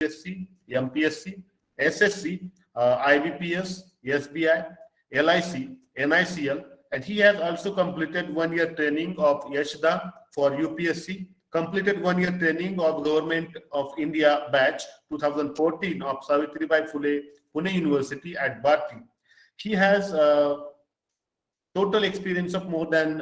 UPSC, MPSC, SSC, IBPS, SBI, LIC, NICL, and he has also completed 1 year training of Yashda for UPSC, completed 1 year training of Government of India batch 2014 of Savitribai Phule Pune University at Bharti. He has total experience of more than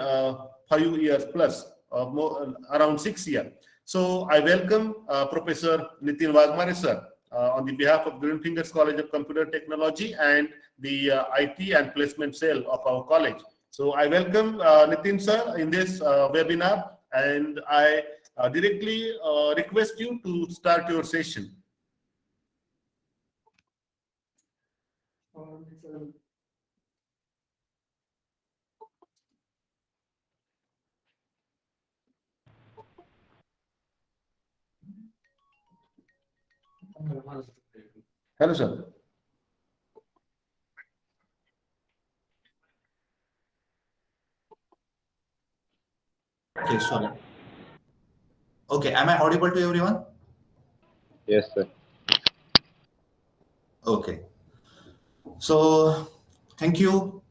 5 years plus, around 6 years. So I welcome Professor Nitin Wagmare sir on the behalf of Green Fingers College of Computer Technology and the IT and Placement Cell of our college. So I welcome Nitin sir in this webinar, and I directly request you to start your session. Hello, sir. Okay, sorry. Okay, am I audible to everyone? Yes, sir. Okay. So, thank you.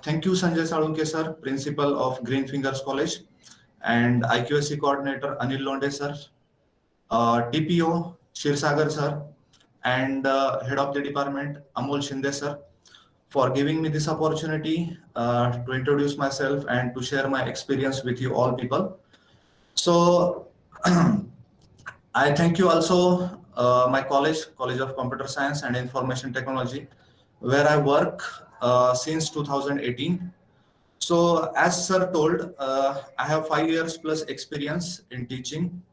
Thank you, Sanjay Salunke sir, Principal of Green Fingers College, and IQSC Coordinator Anil Londe sir, TPO Shirsagar sir, and Head of the Department Amol Shinde sir, for giving me this opportunity to introduce myself and to share my experience with you all people. So I thank you also my college of Computer Science and Information Technology, where I work since 2018. So as sir told, I have 5 years plus experience in teaching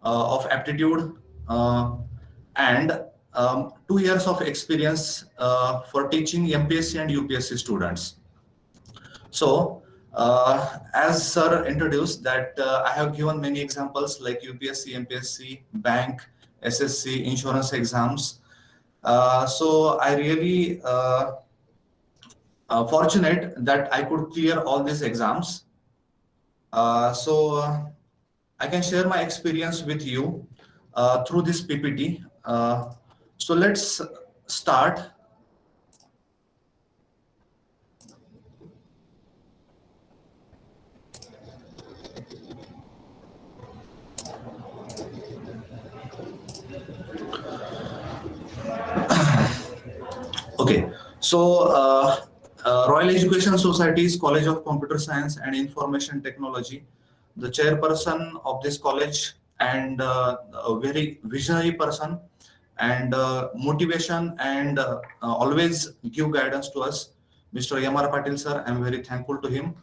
of aptitude and 2 years of experience for teaching MPSC and UPSC students. So as sir introduced that I have given many examples like UPSC, MPSC, bank, SSC, insurance exams. So I really fortunate that I could clear all these exams. So I can share my experience with you through this PPT. So let's start. Okay, so Royal Education Society's College of Computer Science and Information Technology, the chairperson of this college and a very visionary person and motivation and always give guidance to us, Mr. Yamar Patil sir. I'm very thankful to him.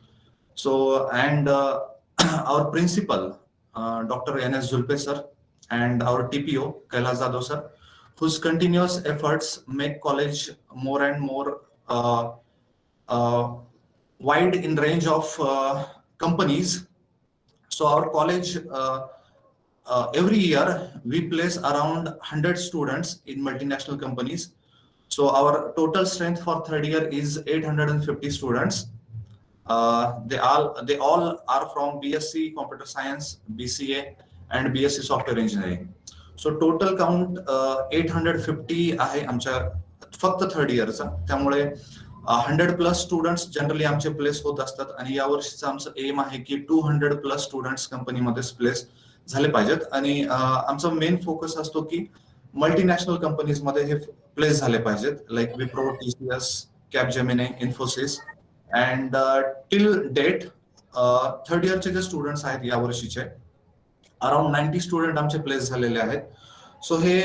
So, and our principal, Dr. N.S. Zulpe sir, and our TPO, Kailas Jadhav sir, whose continuous efforts make college more and more wide in range of companies. So our college, every year we place around 100 students in multinational companies. So our total strength for third year is 850 students. They all are from BSc Computer Science, BCA, and BSc Software Engineering. So total count 850 आहे आमच्या फक्त third इयरचा. त्यामुळे 100+ students generally आमचे place होत असतात आणि या वर्षीचं आमचं एम आहे की 200+ स्टुडंट्स कंपनीमध्ये प्लेस झाले पाहिजेत. आणि आमचा मेन फोकस असतो की मल्टीनॅशनल कंपनीज मध्ये हे प्लेस झाले पाहिजेत, like Wipro, TCS, Capgemini, Infosys. And till date third इयरचे जे स्टुडंट्स आहेत या वर्षीचे अराउंड 90 स्टुडंट आमचे प्लेस झालेले आहेत. सो हे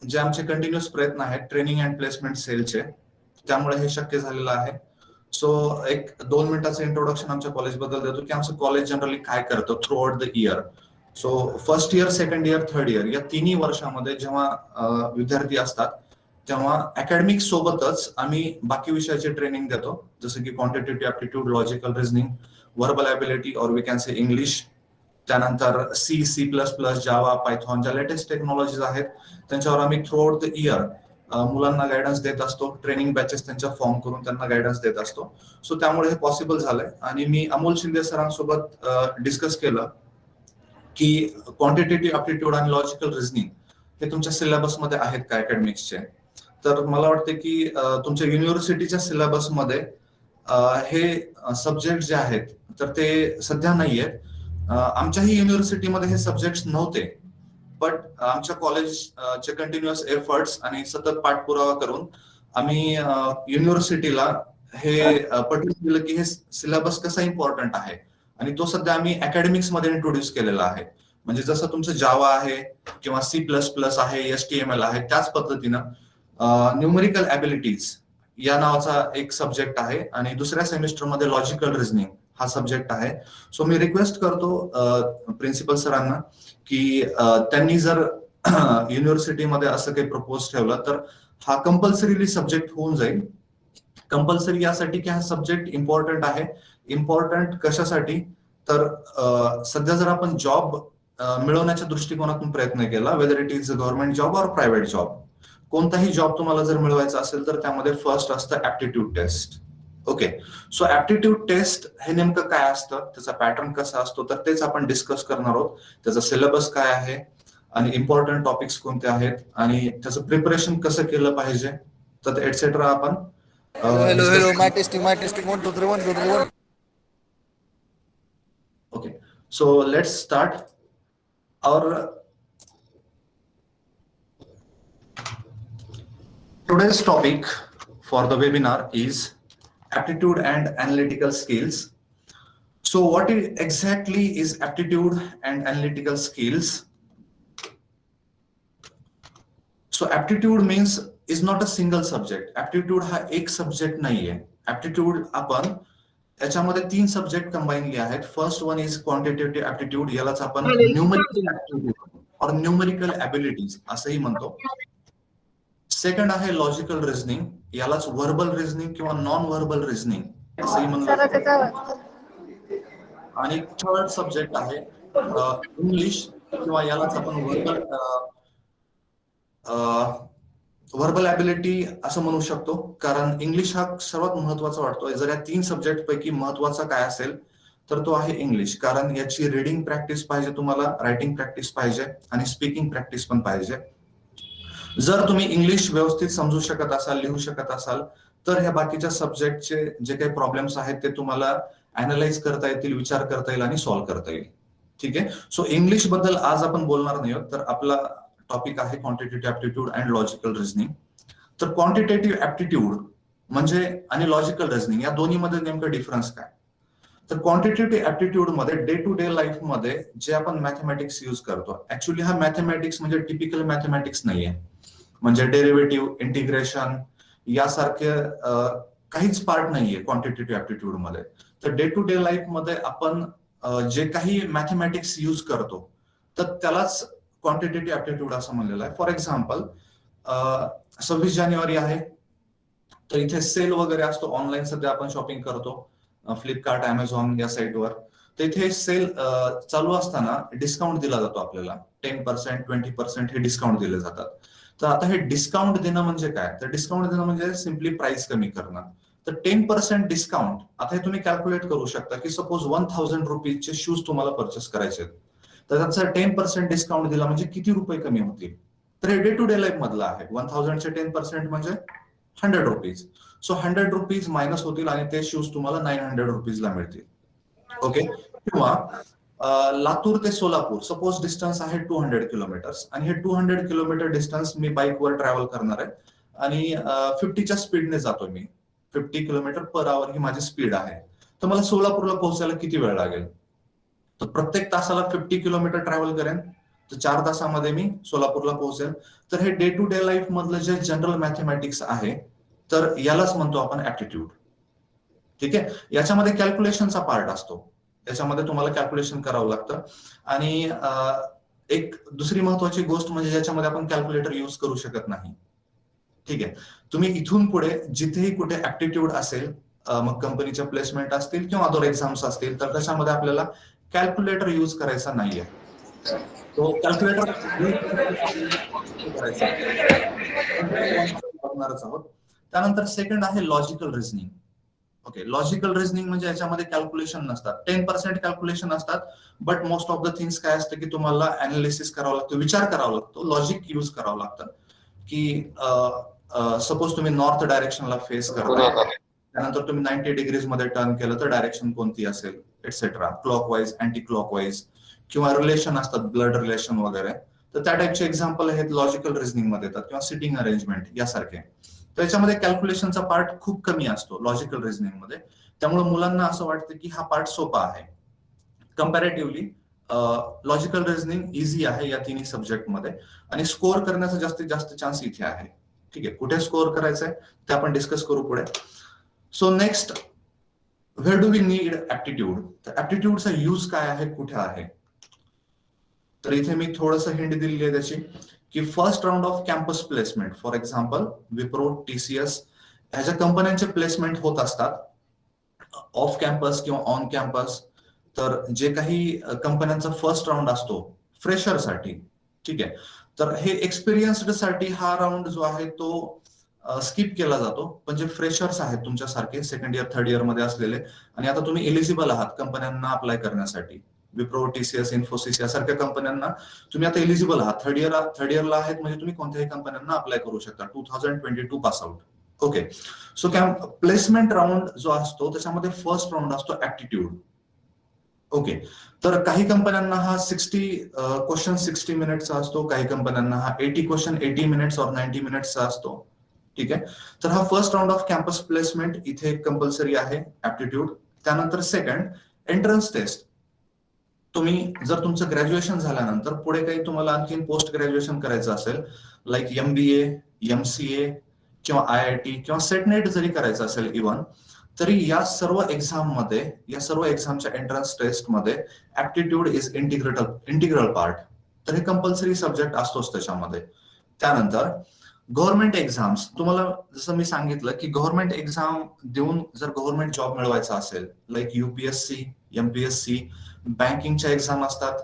जे आमचे कंटिन्युअस प्रयत्न आहेत ट्रेनिंग अँड प्लेसमेंट सेलचे, त्यामुळे हे शक्य झालेलं आहे. सो एक 2 मिनिटाचं इंट्रोडक्शन आमच्या कॉलेज बद्दल देतो की आमचं कॉलेज जनरली काय करतं through out the year. So first year, second year, third year या तिन्ही वर्षामध्ये जेव्हा विद्यार्थी असतात तेव्हा अकॅडमिक सोबतच आम्ही बाकी विषयाचे ट्रेनिंग देतो, जसं की quantitative aptitude, logical reasoning, verbal ability और वी कॅन से इंग्लिश. त्यानंतर C++, जावा, पायथॉन ज्या लेटेस्ट टेक्नॉलॉजीज आहेत त्यांच्यावर आम्ही थ्रू आउट द इयर मुलांना गायडन्स देत असतो. ट्रेनिंग बॅचेस त्यांच्या फॉर्म करून त्यांना गायडन्स देत असतो. सो त्यामुळे हे पॉसिबल झालंय. आणि मी अमोल शिंदे सरांसोबत डिस्कस केलं की क्वांटिटेटिव्ह ॲप्टिट्यूड आणि लॉजिकल रिझनिंग हे तुमच्या सिलेबसमध्ये आहेत का अकॅडमिक्सचे? तर मला वाटतं की तुमच्या युनिव्हर्सिटीच्या सिलेबसमध्ये हे सब्जेक्ट जे आहेत तर ते सध्या नाही आहेत. आमच्याही युनिव्हर्सिटीमध्ये हे सब्जेक्ट नव्हते, बट आमच्या कॉलेजचे कंटिन्युअस एफर्ट्स आणि सतत पाठपुरावा करून आम्ही युनिव्हर्सिटीला हे पटवून दिलं की हे सिलेबस कसा इम्पॉर्टंट आहे, आणि तो सध्या आम्ही अकॅडमिक्स मध्ये इंट्रोड्यूस केलेला आहे. म्हणजे जसं तुमचं जावा आहे किंवा C++ आहे, HTML आहे, त्याच पद्धतीनं न्यूमरिकल ॲबिलिटीज या नावाचा एक सब्जेक्ट आहे आणि दुसऱ्या सेमिस्टरमध्ये लॉजिकल रिझनिंग हा सब्जेक्ट आहे. सो मी रिक्वेस्ट करतो प्रिन्सिपल सरांना की त्यांनी जर युनिव्हर्सिटीमध्ये असं काही प्रपोज ठेवलं तर हा कंपल्सरीली सब्जेक्ट होऊन जाईल. कंपल्सरी यासाठी की हा सब्जेक्ट इम्पॉर्टंट आहे. इम्पॉर्टंट कशासाठी? तर सध्या जर आपण जॉब मिळवण्याच्या दृष्टिकोनातून प्रयत्न केला, whether it is government job or private job, कोणताही जॉब तुम्हाला जर मिळवायचा असेल तर त्यामध्ये फर्स्ट असतं aptitude test. Okay, so aptitude test हे नेमकं काय असतं, त्याचा पॅटर्न कसा असतो, तर तेच आपण डिस्कस करणार आहोत. त्याचा सिलेबस काय आहे आणि इम्पॉर्टंट टॉपिक्स कोणते आहेत आणि त्याचं प्रिपरेशन कसं केलं पाहिजे, तर एटसेट्रा आपण Hello, my testing, 1, 2, 3, 1, 2, 3, 1. Okay, so let's start our today's topic for the webinar is aptitude and analytical skills. So what exactly is aptitude and analytical skills? So aptitude means is not a single subject. Aptitude हा एक subject नाहीये. aptitude आपण याच्यामध्ये 3 subject combinedly आहेत. First one is quantitative aptitude, यालाच आपण numerical aptitude और numerical abilities असंही म्हणतो. सेकंड आहे लॉजिकल रिझनिंग, यालाच व्हर्बल रिझनिंग किंवा नॉन व्हर्बल रिझनिंग असंही म्हणतो. आणि थर्ड सब्जेक्ट आहे इंग्लिश, किंवा यालाच आपण व्हर्बल ॲबिलिटी असं म्हणू शकतो, कारण इंग्लिश हा सर्वात महत्वाचा वाटतो. जर या 3 सब्जेक्ट पैकी महत्वाचा काय असेल तर तो आहे इंग्लिश, कारण याची रीडिंग प्रॅक्टिस पाहिजे तुम्हाला, रायटिंग प्रॅक्टिस पाहिजे आणि स्पीकिंग प्रॅक्टिस पण पाहिजे. जर तुम्ही इंग्लिश व्यवस्थित समजू शकत असाल, लिहू शकत असाल, तर ह्या बाकीच्या सब्जेक्टचे जे काही प्रॉब्लेम्स आहेत ते तुम्हाला अनालाइज करता येतील, विचार करता येईल आणि सॉल्व्ह करता येईल. ठीक आहे, सो इंग्लिश बद्दल आज आपण बोलणार नाही आहोत, तर आपला टॉपिक आहे quantitative aptitude and logical reasoning. तर क्वांटिटेटिव्ह ऍप्टिट्यूड म्हणजे आणि लॉजिकल रिझनिंग या दोन्हीमध्ये नेमकं डिफरन्स काय? तर क्वांटिटेटिव्ह ऍप्टिट्यूड मध्ये डे टू डे लाईफ मध्ये जे आपण मॅथमॅटिक्स यूज करतो, ऍक्च्युली हा मॅथमॅटिक्स म्हणजे टिपिकल मॅथमॅटिक्स नाहीये. म्हणजे डेरिव्हेटिव्ह, इंटिग्रेशन यासारखे काहीच पार्ट नाहीये क्वांटिटेटिव्ह ऍप्टिट्यूड मध्ये. तर डे टू डे लाईफ मध्ये आपण जे काही मॅथमॅटिक्स यूज करतो तर त्यालाच क्वांटिटेटिव्ह ऍप्टिट्यूड असं म्हणलेलं आहे. फॉर एक्झाम्पल 26 जानेवारी आहे, तर इथे सेल वगैरे असतो, ऑनलाईन सध्या आपण शॉपिंग करतो फ्लिपकार्ट, अमेझॉन या साईटवर. तर इथे सेल चालू असताना डिस्काउंट दिला जातो आपल्याला, 10%, 20% हे डिस्काउंट दिले जातात. तर आता हे डिस्काउंट देणं म्हणजे काय? तर डिस्काउंट देणं म्हणजे सिम्पली प्राइस कमी करणं. तर 10% डिस्काउंट, आता हे तुम्ही कॅल्क्युलेट करू शकता की सपोज 1000 रुपीजचे शूज तुम्हाला परचेस करायचे, तर त्याचा 10% डिस्काउंट दिला म्हणजे किती रुपये कमी होतील? तर हे डे टू डे लाईफ मधलं आहे. 1000 चे 10% म्हणजे 100 रुपीज. सो 100 रुपीज मायनस होतील आणि ते शूज तुम्हाला 900 रुपीजला मिळतील. ओके, किंवा लातूर ते सोलापूर सपोज डिस्टन्स आहे 200 किलोमीटर्स, आणि हे 200 किलोमीटर डिस्टन्स मी बाईकवर ट्रॅव्हल करणार आहे आणि 50च्या स्पीडने जातोय मी, 50 किलोमीटर पर आवर ही माझी स्पीड आहे. तर मला सोलापूरला पोहोचायला किती वेळ लागेल? तर प्रत्येक तासाला 50 किलोमीटर ट्रॅव्हल करेन, तर 4 तासामध्ये मी सोलापूरला पोहोचेल. तर हे डे टू डे लाईफ मधलं जे जनरल मॅथमॅटिक्स आहे तर यालाच म्हणतो आपण ऍप्टिट्यूड. ठीक आहे, याच्यामध्ये कॅल्क्युलेशनचा पार्ट असतो, याच्यामध्ये तुम्हाला कॅल्क्युलेशन करावं लागतं. आणि एक दुसरी महत्वाची गोष्ट म्हणजे ज्याच्यामध्ये आपण कॅल्क्युलेटर यूज करू शकत नाही. ठीक आहे, तुम्ही इथून पुढे जिथेही कुठे ऍप्टिट्यूड असेल, मग कंपनीच्या प्लेसमेंट असतील किंवा अदर एक्झाम्स असतील, तर त्याच्यामध्ये आपल्याला कॅल्क्युलेटर यूज करायचा नाहीये. तो कॅल्क्युलेटर बघणारच आहोत. त्यानंतर सेकंड आहे logical reasoning. Okay, logical reasoning म्हणजे याच्यामध्ये कॅल्क्युलेशन नसतात, 10% कॅल्क्युलेशन असतात, but most of the things काय असतं की तुम्हाला अनालिसिस करावं लागतं, विचार करावा लागतो, लॉजिक युज करावं लागतं. की सपोज तुम्ही नॉर्थ डायरेक्शनला फेस करताय, त्यानंतर तुम्ही 90 डिग्रीज मध्ये टर्न केलं तर डायरेक्शन कोणती असेल, एक्सेट्रा, क्लॉकवाईज, अँटी क्लॉकवाईज, किंवा रिलेशन असतात, ब्लड रिलेशन वगैरे. तर त्या टाइपचे एक्झाम्पल आहेत लॉजिकल रिझनिंग मध्ये येतात, किंवा सिटिंग अरेंजमेंट यासारखे. त्याच्यामध्ये कॅल्क्युलेशनचा पार्ट खूप कमी असतो लॉजिकल रिझनिंग मध्ये. त्यामुळे मुलांना असं वाटतं की हा पार्ट सोपा आहे. कम्पॅरेटिव्हली लॉजिकल रिझनिंग इझी आहे या तिन्ही सब्जेक्टमध्ये, आणि स्कोअर करण्याचा जास्तीत जास्त चान्स इथे आहे. ठीक आहे, कुठे स्कोअर करायचंय ते आपण डिस्कस करू पुढे. So next, where do we need aptitude. तर ऍप्टिट्यूडचा यूज काय आहे, कुठे आहे. तर इथे मी थोडंसं हिंट दिलेली आहे त्याची, की first round off campus placement, for example Wipro, TCS ह्याच्या कंपन्यांचे प्लेसमेंट होत असतात ऑफ कॅम्पस किंवा ऑन कॅम्पस. तर जे काही कंपन्यांचा फर्स्ट राऊंड असतो फ्रेशरसाठी, ठीक आहे, तर हे एक्सपिरियन्स्ड साठी हा राऊंड जो आहे तो स्किप केला जातो. पण जे फ्रेशर्स आहेत तुमच्यासारखे सेकंड इयर, थर्ड इयर मध्ये असलेले, आणि आता तुम्ही एलिजिबल आहात कंपन्यांना अप्लाय करण्यासाठी, विप्रो, TCS, इन्फोसिस यासारख्या कंपन्यांना तुम्ही आता एलिजिबल आहात, थर्ड इयरला आहेत, म्हणजे तुम्ही कोणत्याही कंपन्यांना अप्लाय करू शकता 2022 pass out. Okay, so placement round जो असतो त्याच्यामध्ये फर्स्ट राऊंड असतो ऍप्टिट्यूड. ओके, तर काही कंपन्यांना हा 60 क्वेश्चन 60 मिनिटचा असतो, काही कंपन्यांना हा 80 क्वेश्चन 80 मिनिट्स और 90 मिनिट्सचा असतो. ठीक आहे, तर हा first round off campus placement इथे कंपल्सरी आहे ऍप्टिट्यूड. त्यानंतर सेकंड, एंट्रन्स टेस्ट. तुम्ही जर तुमचं ग्रॅज्युएशन झाल्यानंतर पुढे काही तुम्हाला आणखी पोस्ट ग्रॅज्युएशन करायचं असेल, लाईक MBA, MCA किंवा IIT किंवा सेटनेट जरी करायचं असेल इव्हन, तरी या सर्व एक्झाममध्ये, या सर्व एक्झामच्या एंट्रन्स टेस्टमध्ये ऍप्टिट्यूड इज इंटिग्रल पार्ट. तर हे कंपल्सरी सब्जेक्ट असतोच त्याच्यामध्ये. त्यानंतर गव्हर्नमेंट एक्झाम्स, तुम्हाला जसं मी सांगितलं की गव्हर्नमेंट एक्झाम देऊन जर गव्हर्नमेंट जॉब मिळवायचा असेल, लाईक UPSC, MPSC, बँकिंगच्या एक्झाम असतात,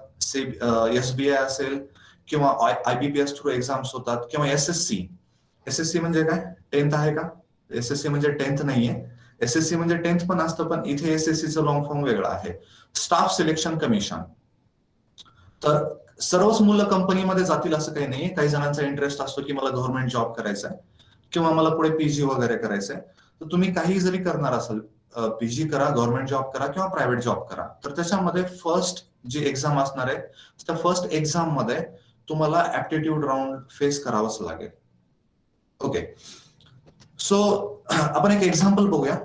SBI असेल किंवा IBPS थ्रू एक्झाम्स होतात, किंवा SSC म्हणजे काय, 10th आहे का? SSC म्हणजे 10th नाहीये, SSC म्हणजे 10th पण असतं, पण इथे SSCचं लॉंग फॉर्म वेगळा आहे, स्टाफ सिलेक्शन कमिशन. तर सर्वच मुलं कंपनीमध्ये जातील असं काही नाही. काही जणांचा इंटरेस्ट असतो की मला गव्हर्नमेंट जॉब करायचा आहे किंवा मला पुढे PG वगैरे करायचंय. तर तुम्ही काही जरी करणार असाल, PG करा, गव्हर्नमेंट जॉब करा किंवा प्रायव्हेट जॉब करा, तर त्याच्यामध्ये फर्स्ट जी एक्झाम असणार आहे त्या फर्स्ट एक्झाम मध्ये तुम्हाला ऍप्टिट्यूड राऊंड फेस करावंच लागेल. ओके, सो आपण एक एक्झाम्पल बघूया.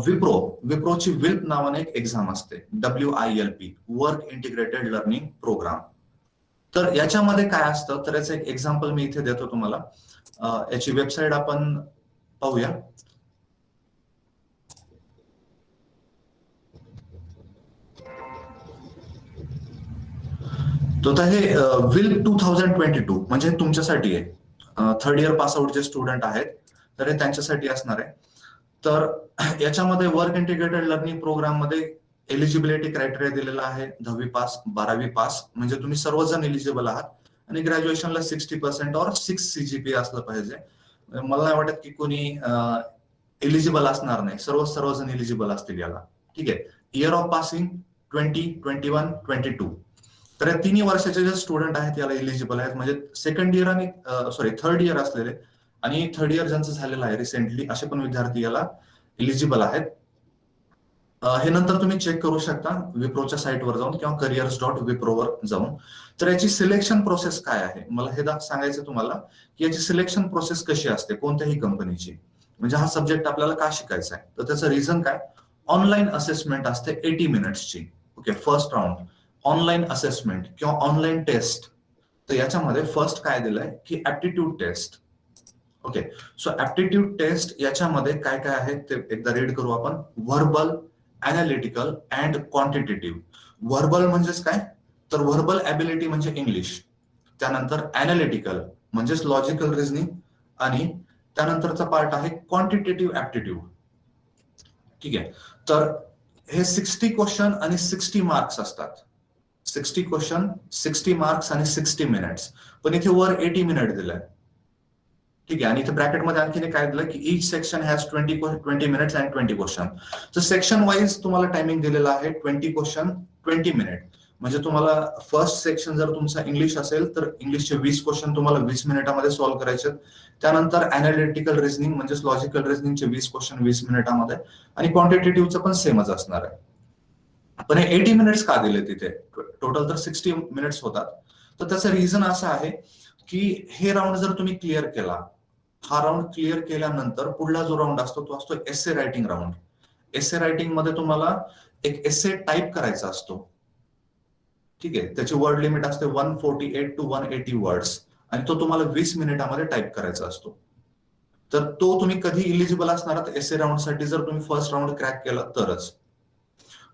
विप्रोची विल्प नावाने एक एक्झाम असते, WILP, work integrated learning program. तर याच्यामध्ये काय असतं, तर याचं एक एक्झाम्पल मी इथे देतो तुम्हाला. याची वेबसाईट आपण पाहूया. तर हे विल्प 2022 म्हणजे तुमच्यासाठी आहे, थर्ड इयर पास आउट जे स्टुडंट आहेत तर हे त्यांच्यासाठी असणार आहे. तर याच्यामध्ये वर्क इंटिग्रेटेड लर्निंग प्रोग्राम मध्ये एलिजिबिलिटी क्रायटेरिया दिलेला आहे 10वी पास, 12वी पास, म्हणजे तुम्ही सर्वजण एलिजिबल आहात, आणि ग्रॅज्युएशनला 60% और 6 CGPA असलं पाहिजे. मला नाही वाटत की कोणी एलिजिबल असणार नाही, सर्वजण एलिजिबल असतील याला. ठीक आहे, इयर ऑफ पासिंग 20, 21, 22. तर या 3 वर्षाचे जे स्टुडंट आहेत याला एलिजिबल आहेत, म्हणजे सेकंड इयर आणि थर्ड इयर असलेले आणि थर्ड इयर ज्यांचं झालेलं आहे रिसेंटली, असे पण विद्यार्थी याला एलिजिबल आहेत. हे नंतर तुम्ही चेक करू शकता विप्रोच्या साईटवर जाऊन किंवा careers.wipro वर जाऊन. तर याची सिलेक्शन प्रोसेस काय आहे, मला हे सांगायचं तुम्हाला की याची सिलेक्शन प्रोसेस कशी असते कोणत्याही कंपनीची, म्हणजे हा सब्जेक्ट आपल्याला का शिकायचा आहे. तर त्याचं रिझन काय, ऑनलाईन असेसमेंट असते 80 मिनिट्सची. Okay, first round online assessment किंवा ऑनलाईन टेस्ट. तर याच्यामध्ये फर्स्ट काय दिलंय की aptitude test. Okay, so aptitude test याच्यामध्ये काय काय आहे ते एकदा रीड करू आपण. Verbal, analytical and quantitative. Verbal म्हणजेच काय, तर व्हर्बल ॲबिलिटी म्हणजे इंग्लिश. त्यानंतर अनालिटिकल म्हणजेच लॉजिकल रिझनिंग, आणि त्यानंतरचा पार्ट आहे क्वांटिटेटिव्ह ऍप्टिट्यूड. ठीक आहे, तर हे 60 क्वेश्चन आणि 60 मार्क्स असतात. 60 क्वेश्चन, 60 मार्क्स आणि 60 मिनिट्स. पण इथे वर 80 मिनिट दिलंय. ठीक आहे. आणि इथे ब्रॅकेटमध्ये आणखीन काय दिलं की each section has 20 minutes and 20 question. तर सेक्शन वाईज तुम्हाला टायमिंग दिलेला आहे 20 क्वेश्चन 20 मिनिट. म्हणजे तुम्हाला फर्स्ट सेक्शन जर तुमचा इंग्लिश असेल तर इंग्लिशचे 20 क्वेश्चन तुम्हाला 20 मिनिटामध्ये सॉल्व्ह करायचे. त्यानंतर अनालिटिकल रिझनिंग म्हणजेच लॉजिकल रिझनिंगचे 20 क्वेश्चन 20 मिनिटामध्ये, आणि क्वांटिटेटिव्हचं पण सेमच असणार आहे. पण हे 80 मिनिट्स का दिले तिथे? टोटल तर 60 मिनिट्स होतात. तर त्याचं रिझन असं आहे की हे राऊंड जर तुम्ही क्लिअर केला, हा राऊंड क्लिअर केल्यानंतर पुढला जो राऊंड असतो तो असतो एसे रायटिंग राऊंड. एसे रायटिंग मध्ये तुम्हाला एक एसे टाईप करायचा असतो. ठीक आहे. त्याची वर्ड लिमिट असते 148 to 180 वर्ड्स, आणि तो तुम्हाला 20 मिनिटामध्ये टाईप करायचा असतो. तर तो तुम्ही कधी इलिजिबल असणार आहात एसे राऊंड साठी जर तुम्ही फर्स्ट राऊंड क्रॅक केला तरच.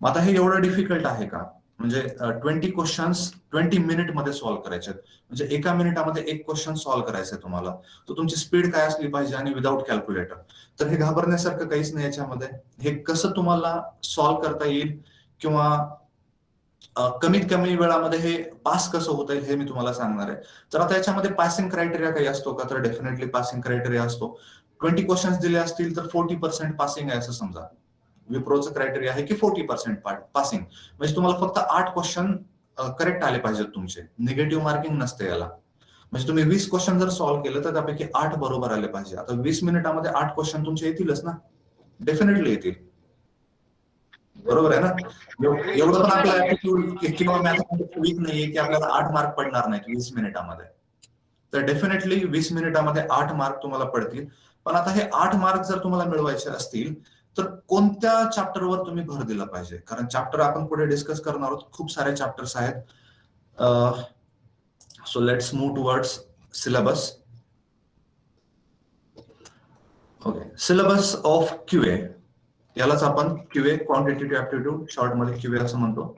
मग आता हे एवढं डिफिकल्ट आहे का? म्हणजे 20 क्वेश्चन्स 20 मिनिट मध्ये सॉल्व्ह करायचे, म्हणजे एका मिनिटामध्ये एक क्वेश्चन सॉल्व्ह करायचंय तुम्हाला. तर तुमची स्पीड काय असली पाहिजे, आणि विदाउट कॅल्क्युलेटर. तर हे घाबरण्यासारखं काहीच नाही याच्यामध्ये. हे कसं तुम्हाला सॉल्व्ह करता येईल किंवा कमीत कमी वेळामध्ये हे पास कसं होता येईल हे मी तुम्हाला सांगणार आहे. तर आता याच्यामध्ये पासिंग क्रायटेरिया काही असतो का? तर डेफिनेटली पासिंग क्रायटेरिया असतो. 20 क्वेश्चन्स दिले असतील तर 40% पासिंग आहे असं समजा. विप्रोचं क्रायटेरिया आहे की 40% पासिंग, म्हणजे तुम्हाला फक्त 8 क्वेश्चन करेक्ट आले पाहिजेत तुमचे. निगेटिव्ह मार्किंग नसते याला. म्हणजे तुम्ही 20 क्वेश्चन जर सॉल्व्ह केलं तर त्यापैकी 8 बरोबर आले पाहिजे. आता 20 मिनिटामध्ये 8 क्वेश्चन तुमचे येतीलच ना? डेफिनेटली येतील. बरोबर आहे ना? एवढं पण आपला ऍटिट्यूड किंवा मॅथमॅटिक्स वीक नाहीये की आपल्याला 8 मार्क पडणार नाहीत 20 मिनिटामध्ये. तर डेफिनेटली 20 मिनिटामध्ये 8 मार्क तुम्हाला पडतील. पण आता हे 8 मार्क जर तुम्हाला मिळवायचे असतील तर कोणत्या चॅप्टरवर तुम्ही भर दिला पाहिजे? कारण चॅप्टर आपण पुढे डिस्कस करणार आहोत. खूप सारे चॅप्टर्स आहेत. So let's move towards syllabus. Okay. Syllabus of QA, यालाच आपण क्यूए क्वांटिटेटिव्ह ऍप्टिट्यूड शॉर्ट मध्ये क्यूए असं म्हणतो.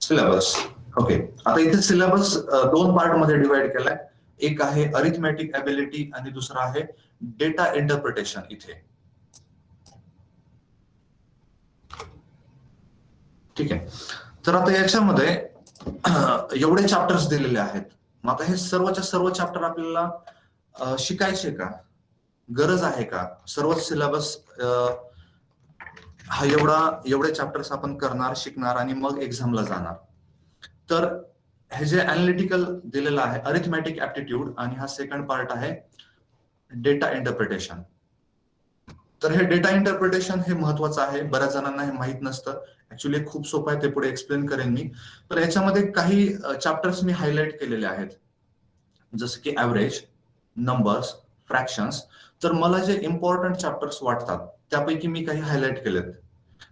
सिलेबस. ओके. आता इथे सिलेबस 2 पार्ट मध्ये डिवाइड केलाय. एक आहे अरिथमॅटिक एबिलिटी आणि दुसरा आहे डेटा इंटरप्रिटेशन. इथे ठीक आहे. तर आता याच्यामध्ये एवढे चॅप्टर्स दिलेले आहेत. मग आता हे सर्वच्या सर्व चॅप्टर आपल्याला शिकायचे का? गरज आहे का? सर्वच सिलेबस हा एवढे चॅप्टर्स आपण करणार, शिकणार आणि मग एक्झामला जाणार. तर हे जे अनालिटिकल दिलेलं आहे अरिथमॅटिक ऍप्टिट्यूड, आणि हा सेकंड पार्ट आहे डेटा इंटरप्रिटेशन. तर हे डेटा इंटरप्रिटेशन हे महत्वाचं आहे. बऱ्याच जणांना हे माहित नसतं. ऍक्च्युली खूप सोपं आहे, ते पुढे एक्सप्लेन करेन मी. तर याच्यामध्ये काही चॅप्टर्स मी हायलाइट केलेले आहेत, जसं की ऍव्हरेज, नंबर्स, फ्रॅक्शन्स. तर मला जे इम्पॉर्टंट चॅप्टर्स वाटतात त्यापैकी मी काही हायलाइट केलेत.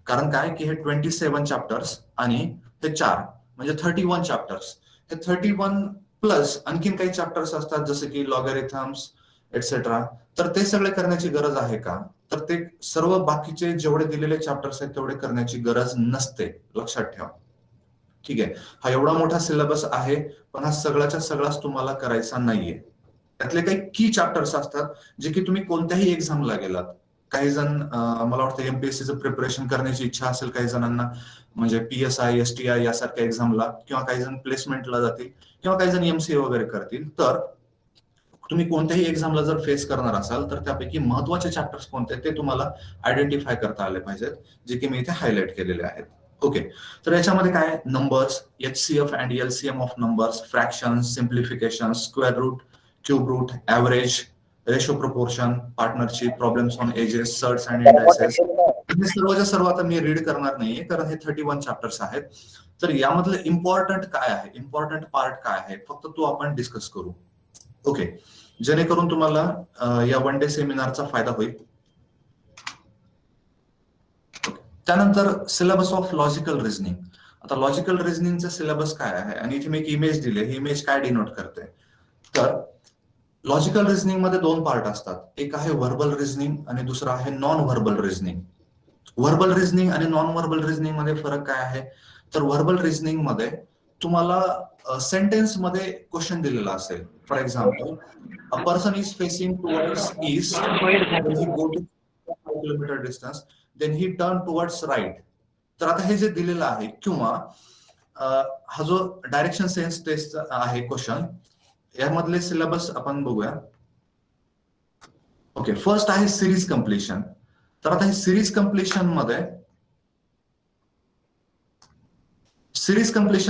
कारण काय की हे 27 चॅप्टर्स आणि हे 4 म्हणजे 31 चॅप्टर्स. हे 31 प्लस आणखीन काही चॅप्टर्स असतात जसे की लॉगॅरिथम्स एटसेट्रा. तर ते सगळे करण्याची गरज आहे का? तर ते सर्व बाकीचे जेवढे दिलेले चॅप्टर्स आहेत तेवढे करण्याची गरज नसते, लक्षात ठेवा. ठीक आहे. हा एवढा मोठा सिलेबस आहे, पण हा सगळ्याच्या सगळाच तुम्हाला करायचा नाहीये. त्यातले काही की चॅप्टर्स असतात जे की तुम्ही कोणत्याही एक्झामला गेलात. काही जण मला वाटतं एमपीएससीचं प्रिपरेशन करण्याची इच्छा असेल काही जणांना, म्हणजे PSI STI यासारख्या एक्झामला, किंवा काही जण प्लेसमेंटला जातील, किंवा काही जण MCA वगैरे करतील. तर तुम्ही कोणत्याही एक्झामला जर फेस करणार असाल तर त्यापैकी महत्वाचे चॅप्टर्स कोणते ते तुम्हाला आयडेंटिफाय करता आले पाहिजेत, जे की मी इथे हायलाइट केलेले आहेत. ओके. तर याच्यामध्ये काय? Numbers, HCF and LCM of numbers, fractions, simplification, square root, cube root, average, ratio proportion, partnership, problems on ages, surds and indices. हे सर्वच्या सर्व आता मी रीड करणार नाहीये कारण हे 31 चॅप्टर्स आहेत. तर यामधलं इम्पॉर्टंट काय आहे, इम्पॉर्टंट पार्ट काय आहे, फक्त तो आपण डिस्कस करू. ओके. जेणेकरून तुम्हाला या 1 डे सेमिनारचा फायदा होईल. त्यानंतर सिलेबस ऑफ लॉजिकल रिझनिंग. आता लॉजिकल रिझनिंगचा सिलेबस काय आहे, आणि इथे मी एक इमेज दिले. ही इमेज काय डिनोट करते? तर लॉजिकल रिझनिंग मध्ये 2 पार्ट असतात. एक आहे व्हर्बल रिझनिंग आणि दुसरा आहे non verbal reasoning. Verbal reasoning आणि नॉन व्हर्बल रिझनिंग मध्ये फरक काय आहे? तर व्हर्बल रिझनिंग मध्ये तुम्हाला सेंटेन्स मध्ये क्वेश्चन दिलेला असेल. For example, a person is facing towards east, when he go to 5 kilometer distance, then he turn towards right. तर आता हे जे दिलेलं आहे किंवा हा जो डायरेक्शन सेन्स टेस्ट आहे क्वेश्चन, यामधले सिलेबस आपण बघूया. ओके, फर्स्ट आहे सिरीज कम्प्लिशन. तर आता हे सिरीज कम्प्लिशन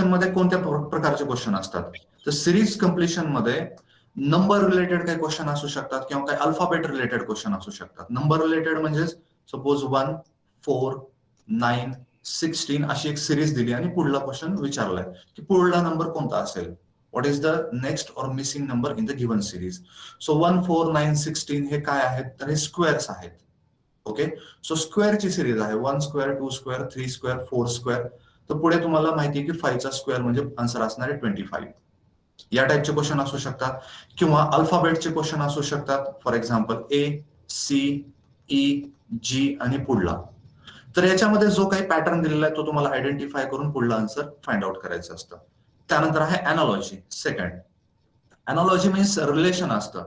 मध्ये कोणत्या प्रकारचे क्वेश्चन असतात? तर सिरीज कम्प्लिशन मध्ये नंबर रिलेटेड काही क्वेश्चन असू शकतात किंवा काही अल्फाबेट रिलेटेड क्वेश्चन असू शकतात. नंबर रिलेटेड म्हणजे सपोज 1, 4, 9, 16 अशी एक सिरीज दिली आणि पुढला क्वेश्चन विचारलाय की पुढला नंबर कोणता असेल, व्हॉट इज द नेक्स्ट और missing number in the given series. So 1, 4, 9, 16 हे काय आहेत? तर हे स्क्वेअर्स आहेत. ओके, सो स्क्वेअरची सिरीज आहे. 1 स्क्वेअर, 2 स्क्वेअर, 3 स्क्वेअर, 4 स्क्वेअर. तर पुढे तुम्हाला माहिती आहे की 5 चा स्क्वेअर म्हणजे आन्सर असणार आहे 25. या टाइपचे क्वेश्चन असू शकतात किंवा अल्फाबेटचे क्वेश्चन असू शकतात. फॉर एक्झाम्पल ACEG आणि पुढला. तर याच्यामध्ये जो काही पॅटर्न दिलेला आहे तो तुम्हाला आयडेंटिफाय करून पुढला आन्सर फाइंड आउट करायचं असतं. त्यानंतर आहे analogy. Second, analogy means relation असतं.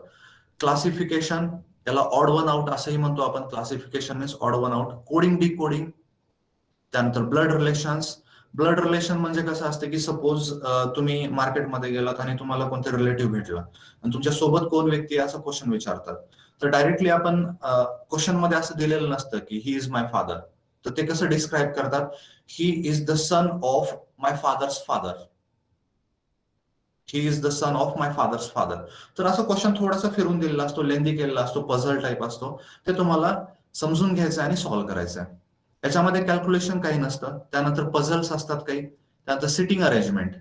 क्लासिफिकेशन, याला ऑड वन आउट असंही म्हणतो आपण. Classification means odd one out. Coding, decoding. त्यानंतर ब्लड रिलेशन्स. ब्लड रिलेशन म्हणजे कसं असतं की सपोज तुम्ही मार्केटमध्ये गेलात आणि तुम्हाला कोणते रिलेटिव्ह भेटला आणि तुमच्या सोबत कोण व्यक्ती आहे असं क्वेश्चन विचारतात. तर डायरेक्टली आपण क्वेश्चन मध्ये असं दिलेलं नसतं की ही इज माय फादर. तर ते कसं डिस्क्राईब करतात? He is the son of my father's father. He is the son of my father's father. तर असं क्वेश्चन थोडासा फिरून दिलेला असतो, लेंदी केलेला असतो, पझल टाईप असतो. ते तुम्हाला समजून घ्यायचं आणि सॉल्व्ह करायचं आहे. याच्यामध्ये कॅल्क्युलेशन काही नसतं. त्यानंतर पझल्स असतात काही. त्यानंतर seating arrangement.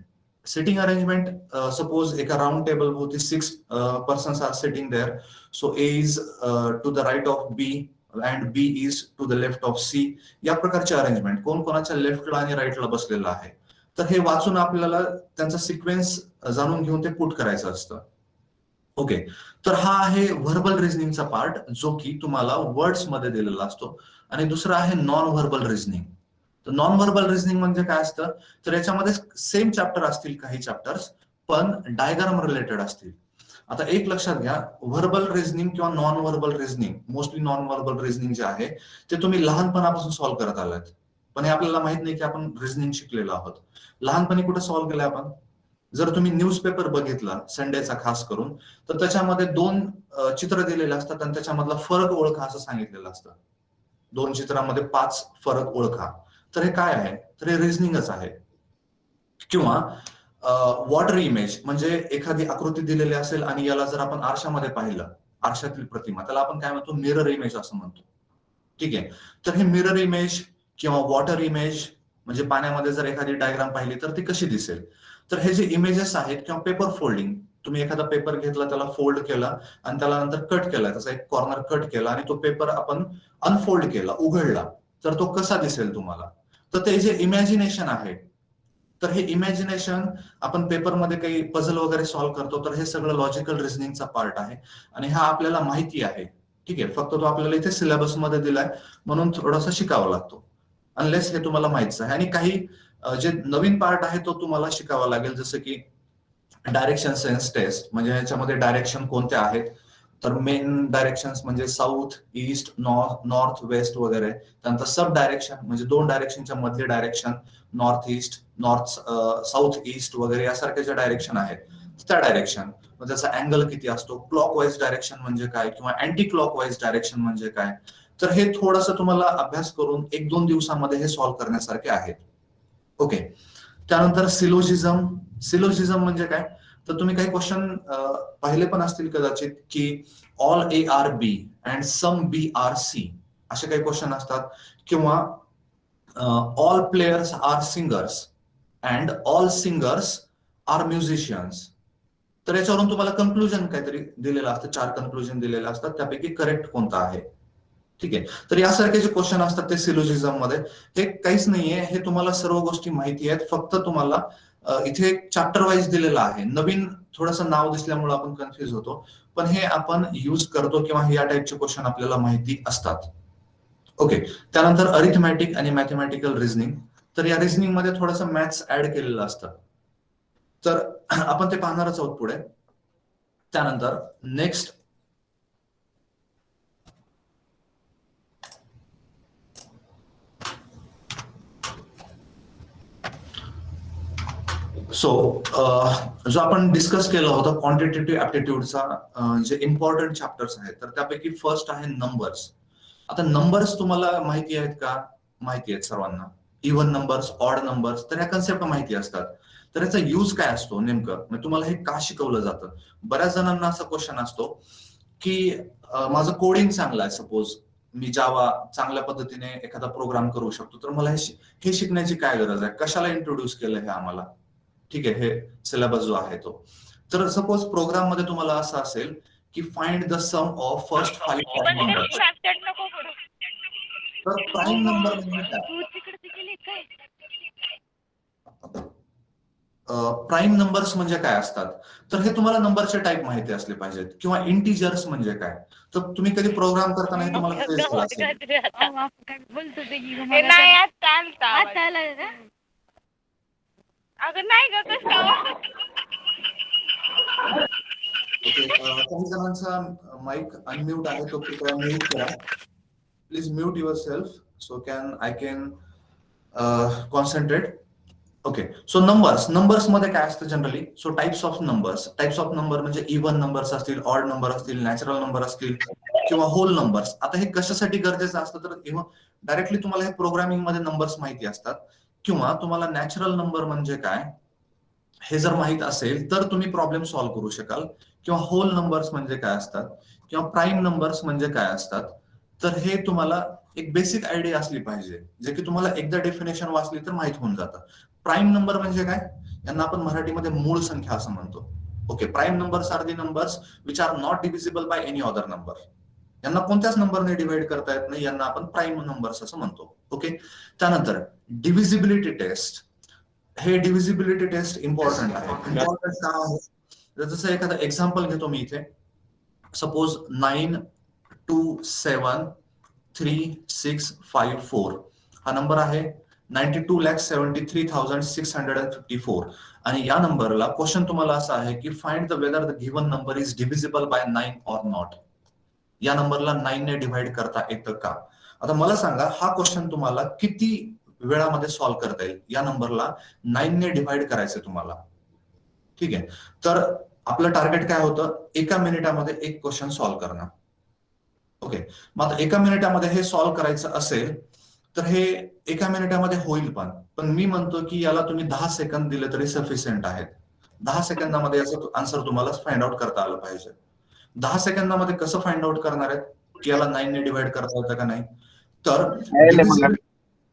Seating arrangement, suppose एका राउंड टेबल होती 6 persons are sitting there. So A is to the right of B and B is to the left of C. या प्रकारचे अरेंजमेंट, कोण कोणाच्या लेफ्टला आणि राईटला बसलेलं आहे. तर हे वाचून आपल्याला त्यांचा सिक्वेन्स जाणून घेऊन ते पुट करायचं असतं. ओके, तर हा आहे व्हर्बल रिझनिंगचा पार्ट जो की तुम्हाला वर्ड्स मध्ये दिलेला असतो. आणि दुसरा आहे नॉन व्हर्बल रिझनिंग. तर नॉन व्हर्बल रिझनिंग म्हणजे काय असतं? तर याच्यामध्ये सेम चॅप्टर असतील काही चॅप्टर्स, पण डायग्राम रिलेटेड असतील. आता एक लक्षात घ्या, व्हर्बल रिझनिंग किंवा non verbal reasoning, mostly non verbal reasoning जे आहे ते तुम्ही लहानपणापासून सॉल्व्ह करत आलात. पण हे आपल्याला माहित नाही की आपण रिझनिंग शिकलेलो आहोत. लहानपणी कुठे सॉल्व्ह केलंय आपण? जर तुम्ही न्यूजपेपर बघितला संडेचा खास करून, तर त्याच्यामध्ये 2 चित्र दिलेले असतात आणि त्याच्यामधला फरक ओळखा असं सांगितलेलं असतं. 2 चित्रामध्ये 5 फरक ओळखा. तर हे काय आहे? तर हे रिझनिंगच आहे. किंवा वॉटर इमेज म्हणजे एखादी आकृती दिलेली असेल आणि याला जर आपण आरशामध्ये पाहिलं, आरशातील प्रतिमा, त्याला आपण काय म्हणतो? मिरर इमेज असं म्हणतो. ठीक आहे, तर हे मिरर इमेज किंवा वॉटर इमेज म्हणजे पाण्यामध्ये जर एखादी डायग्राम पाहिली तर ती कशी दिसेल? तर हे जे इमेजेस आहेत किंवा पेपर फोल्डिंग, तुम्ही एखादा पेपर घेतला, त्याला फोल्ड केला आणि त्याला नंतर कट केला, त्याचा एक कॉर्नर कट केला आणि तो पेपर आपण अनफोल्ड केला, उघडला, तर तो कसा दिसेल तुम्हाला? तर ते जे इमॅजिनेशन आहे, तर हे इमॅजिनेशन आपण पेपरमध्ये काही पझल वगैरे सॉल्व्ह करतो, तर हे सगळं लॉजिकल रिझनिंगचा पार्ट आहे आणि हा आपल्याला माहिती आहे. ठीक आहे, फक्त तो आपल्याला इथे सिलेबस मध्ये दिलाय म्हणून थोडासा शिकावा लागतो, अनलेस हे तुम्हाला माहितीच आहे. आणि काही जे नवीन पार्ट आहे तो तुम्हाला शिकावा लागेल, जसं की डायरेक्शन सेन्स टेस्ट. म्हणजे ह्याच्यामध्ये डायरेक्शन कोणत्या आहेत? तर मेन डायरेक्शन्स म्हणजे साऊथ, ईस्ट, नॉर्थ, वेस्ट वगैरे. त्यानंतर सब डायरेक्शन म्हणजे 2 डायरेक्शनच्या मधले direction, north east, south east वगैरे यासारख्या ज्या डायरेक्शन आहेत त्या डायरेक्शन, त्याचा अँगल किती असतो, क्लॉकवाईज डायरेक्शन म्हणजे काय किंवा अँटी क्लॉकवाईज डायरेक्शन म्हणजे काय. तर हे थोडंसं तुम्हाला अभ्यास करून 1-2 दिवसामध्ये हे सॉल्व्ह करण्यासारखे आहेत. ओके, त्यानंतर सिलोजिझम. सिलोजिझम म्हणजे काय? तर तुम्ही काही क्वेश्चन पाहिले पण असतील कदाचित की all A are B and some B are C असे काही क्वेश्चन असतात. किंवा all players are singers and all singers are musicians. तर याच्यावरून तुम्हाला कन्क्लुजन काहीतरी दिलेलं असतं, 4 कन्क्लुजन दिलेले असतात, त्यापैकी करेक्ट कोणता आहे. ठीक आहे, तर यासारखे जे क्वेश्चन असतात ते सिलोजिझम मध्ये. हे काहीच नाहीये, हे तुम्हाला सर्व गोष्टी माहिती आहेत, फक्त तुम्हाला इथे चॅप्टर वाईज दिलेलं आहे. नवीन थोडंसं नाव दिसल्यामुळे आपण कन्फ्युज होतो, पण हे आपण युज करतो किंवा या टाइपचे क्वेश्चन आपल्याला माहिती असतात. ओके, त्यानंतर अरिथमॅटिक आणि मॅथमॅटिकल रिझनिंग. तर या रिझनिंग मध्ये थोडंसं मॅथ्स ऍड केलेलं असतं, तर आपण ते पाहणारच आहोत पुढे. त्यानंतर नेक्स्ट सो जो आपण डिस्कस केला होता क्वांटिटेटिव्ह ऍप्टिट्यूडचा जे इम्पॉर्टंट चॅप्टर्स आहेत, तर त्यापैकी फर्स्ट आहे नंबर्स. आता नंबर्स तुम्हाला माहिती आहेत का? माहिती आहेत सर्वांना. इव्हन नंबर्स, ऑड नंबर्स, तर ह्या कन्सेप्ट माहिती असतात. तर याचा यूज काय असतो नेमकं, म्हणजे तुम्हाला हे का शिकवलं जातं? बऱ्याच जणांना असा क्वेश्चन असतो की माझं कोडिंग चांगलं आहे, सपोज मी जावा चांगल्या पद्धतीने एखादा प्रोग्राम करू शकतो, तर मला हे शिकण्याची काय गरज आहे? कशाला इंट्रोड्यूस केलं हे आम्हाला? ठीक आहे, हे सिलेबस जो आहे तो. तर सपोज प्रोग्राम मध्ये तुम्हाला असं असेल की find the sum of first 5 prime numbers. तर प्राईम नंबर म्हणजे काय? प्राईम नंबर्स म्हणजे काय असतात? तर हे तुम्हाला नंबरचे टाईप माहिती असले पाहिजेत. किंवा इंटिजर्स म्हणजे काय? तर तुम्ही कधी प्रोग्राम करताना हे तुम्हाला फेस झाला असेल. ओके, काही जणांचा माईक अनम्यूट आहे, तो कृपया म्यूट करा. Please mute your self so I can concentrate. Okay, so numbers मध्ये काय असतं generally? So types of number म्हणजे इव्हन नंबर्स असतील, ऑड नंबर असतील, नॅचरल नंबर असतील किंवा होल नंबर्स. आता हे कशासाठी गरजेचं असतं? तर डायरेक्टली तुम्हाला हे प्रोग्रामिंग मध्ये नंबर्स माहिती असतात, किंवा तुम्हाला नॅचरल नंबर म्हणजे काय हे जर माहित असेल तर तुम्ही प्रॉब्लेम सॉल्व्ह करू शकाल. किंवा होल नंबर्स म्हणजे काय असतात, किंवा प्राईम नंबर्स म्हणजे काय असतात, तर हे तुम्हाला एक बेसिक आयडिया असली पाहिजे, जे की तुम्हाला एकदा डेफिनेशन वाचली तर माहित होऊन जातं. प्राईम नंबर म्हणजे काय? यांना आपण मराठीमध्ये मूळ संख्या असं म्हणतो. Okay, prime numbers are the numbers which are not divisible by any other number. यांना कोणत्याच नंबरने डिवाइड करता येत नाही, यांना आपण प्राईम नंबर्स असं म्हणतो. ओके, त्यानंतर डिव्हिजिबिलिटी टेस्ट. हे डिव्हिजिबिलिटी टेस्ट इम्पॉर्टंट आहे. इम्पॉर्टंट का आहे? जसं एखादं एक्झाम्पल घेतो मी इथे. सपोज 9 2 7 3 6 5 4 हा नंबर आहे. 92,73,654. आणि या नंबरला क्वेश्चन तुम्हाला असा आहे की find the whether the given number is divisible by 9 or not. या नंबरला 9 ने डिव्हाइड करता येतं का? आता मला सांगा, हा क्वेश्चन तुम्हाला किती वेळामध्ये सॉल्व्ह करता येईल? या नंबरला 9 ने डिव्हाइड करायचं तुम्हाला. ठीक आहे, तर आपलं टार्गेट काय होतं? एका मिनिटामध्ये एक क्वेश्चन सॉल्व्ह करणं. ओके, मग आता एका मिनिटामध्ये हे सॉल्व्ह करायचं असेल तर हे एका मिनिटामध्ये होईल, पण मी म्हणतो की याला तुम्ही 10 सेकंद दिले तरी सफिशियंट आहेत. 10 सेकंदामध्ये याचं आन्सर तुम्हाला फाइंड आउट करता आलं पाहिजे. 10 सेकंदामध्ये कसं फाइंड आउट करणार आहेत की याला 9 ने डिव्हाइड करता येतं का नाही? तर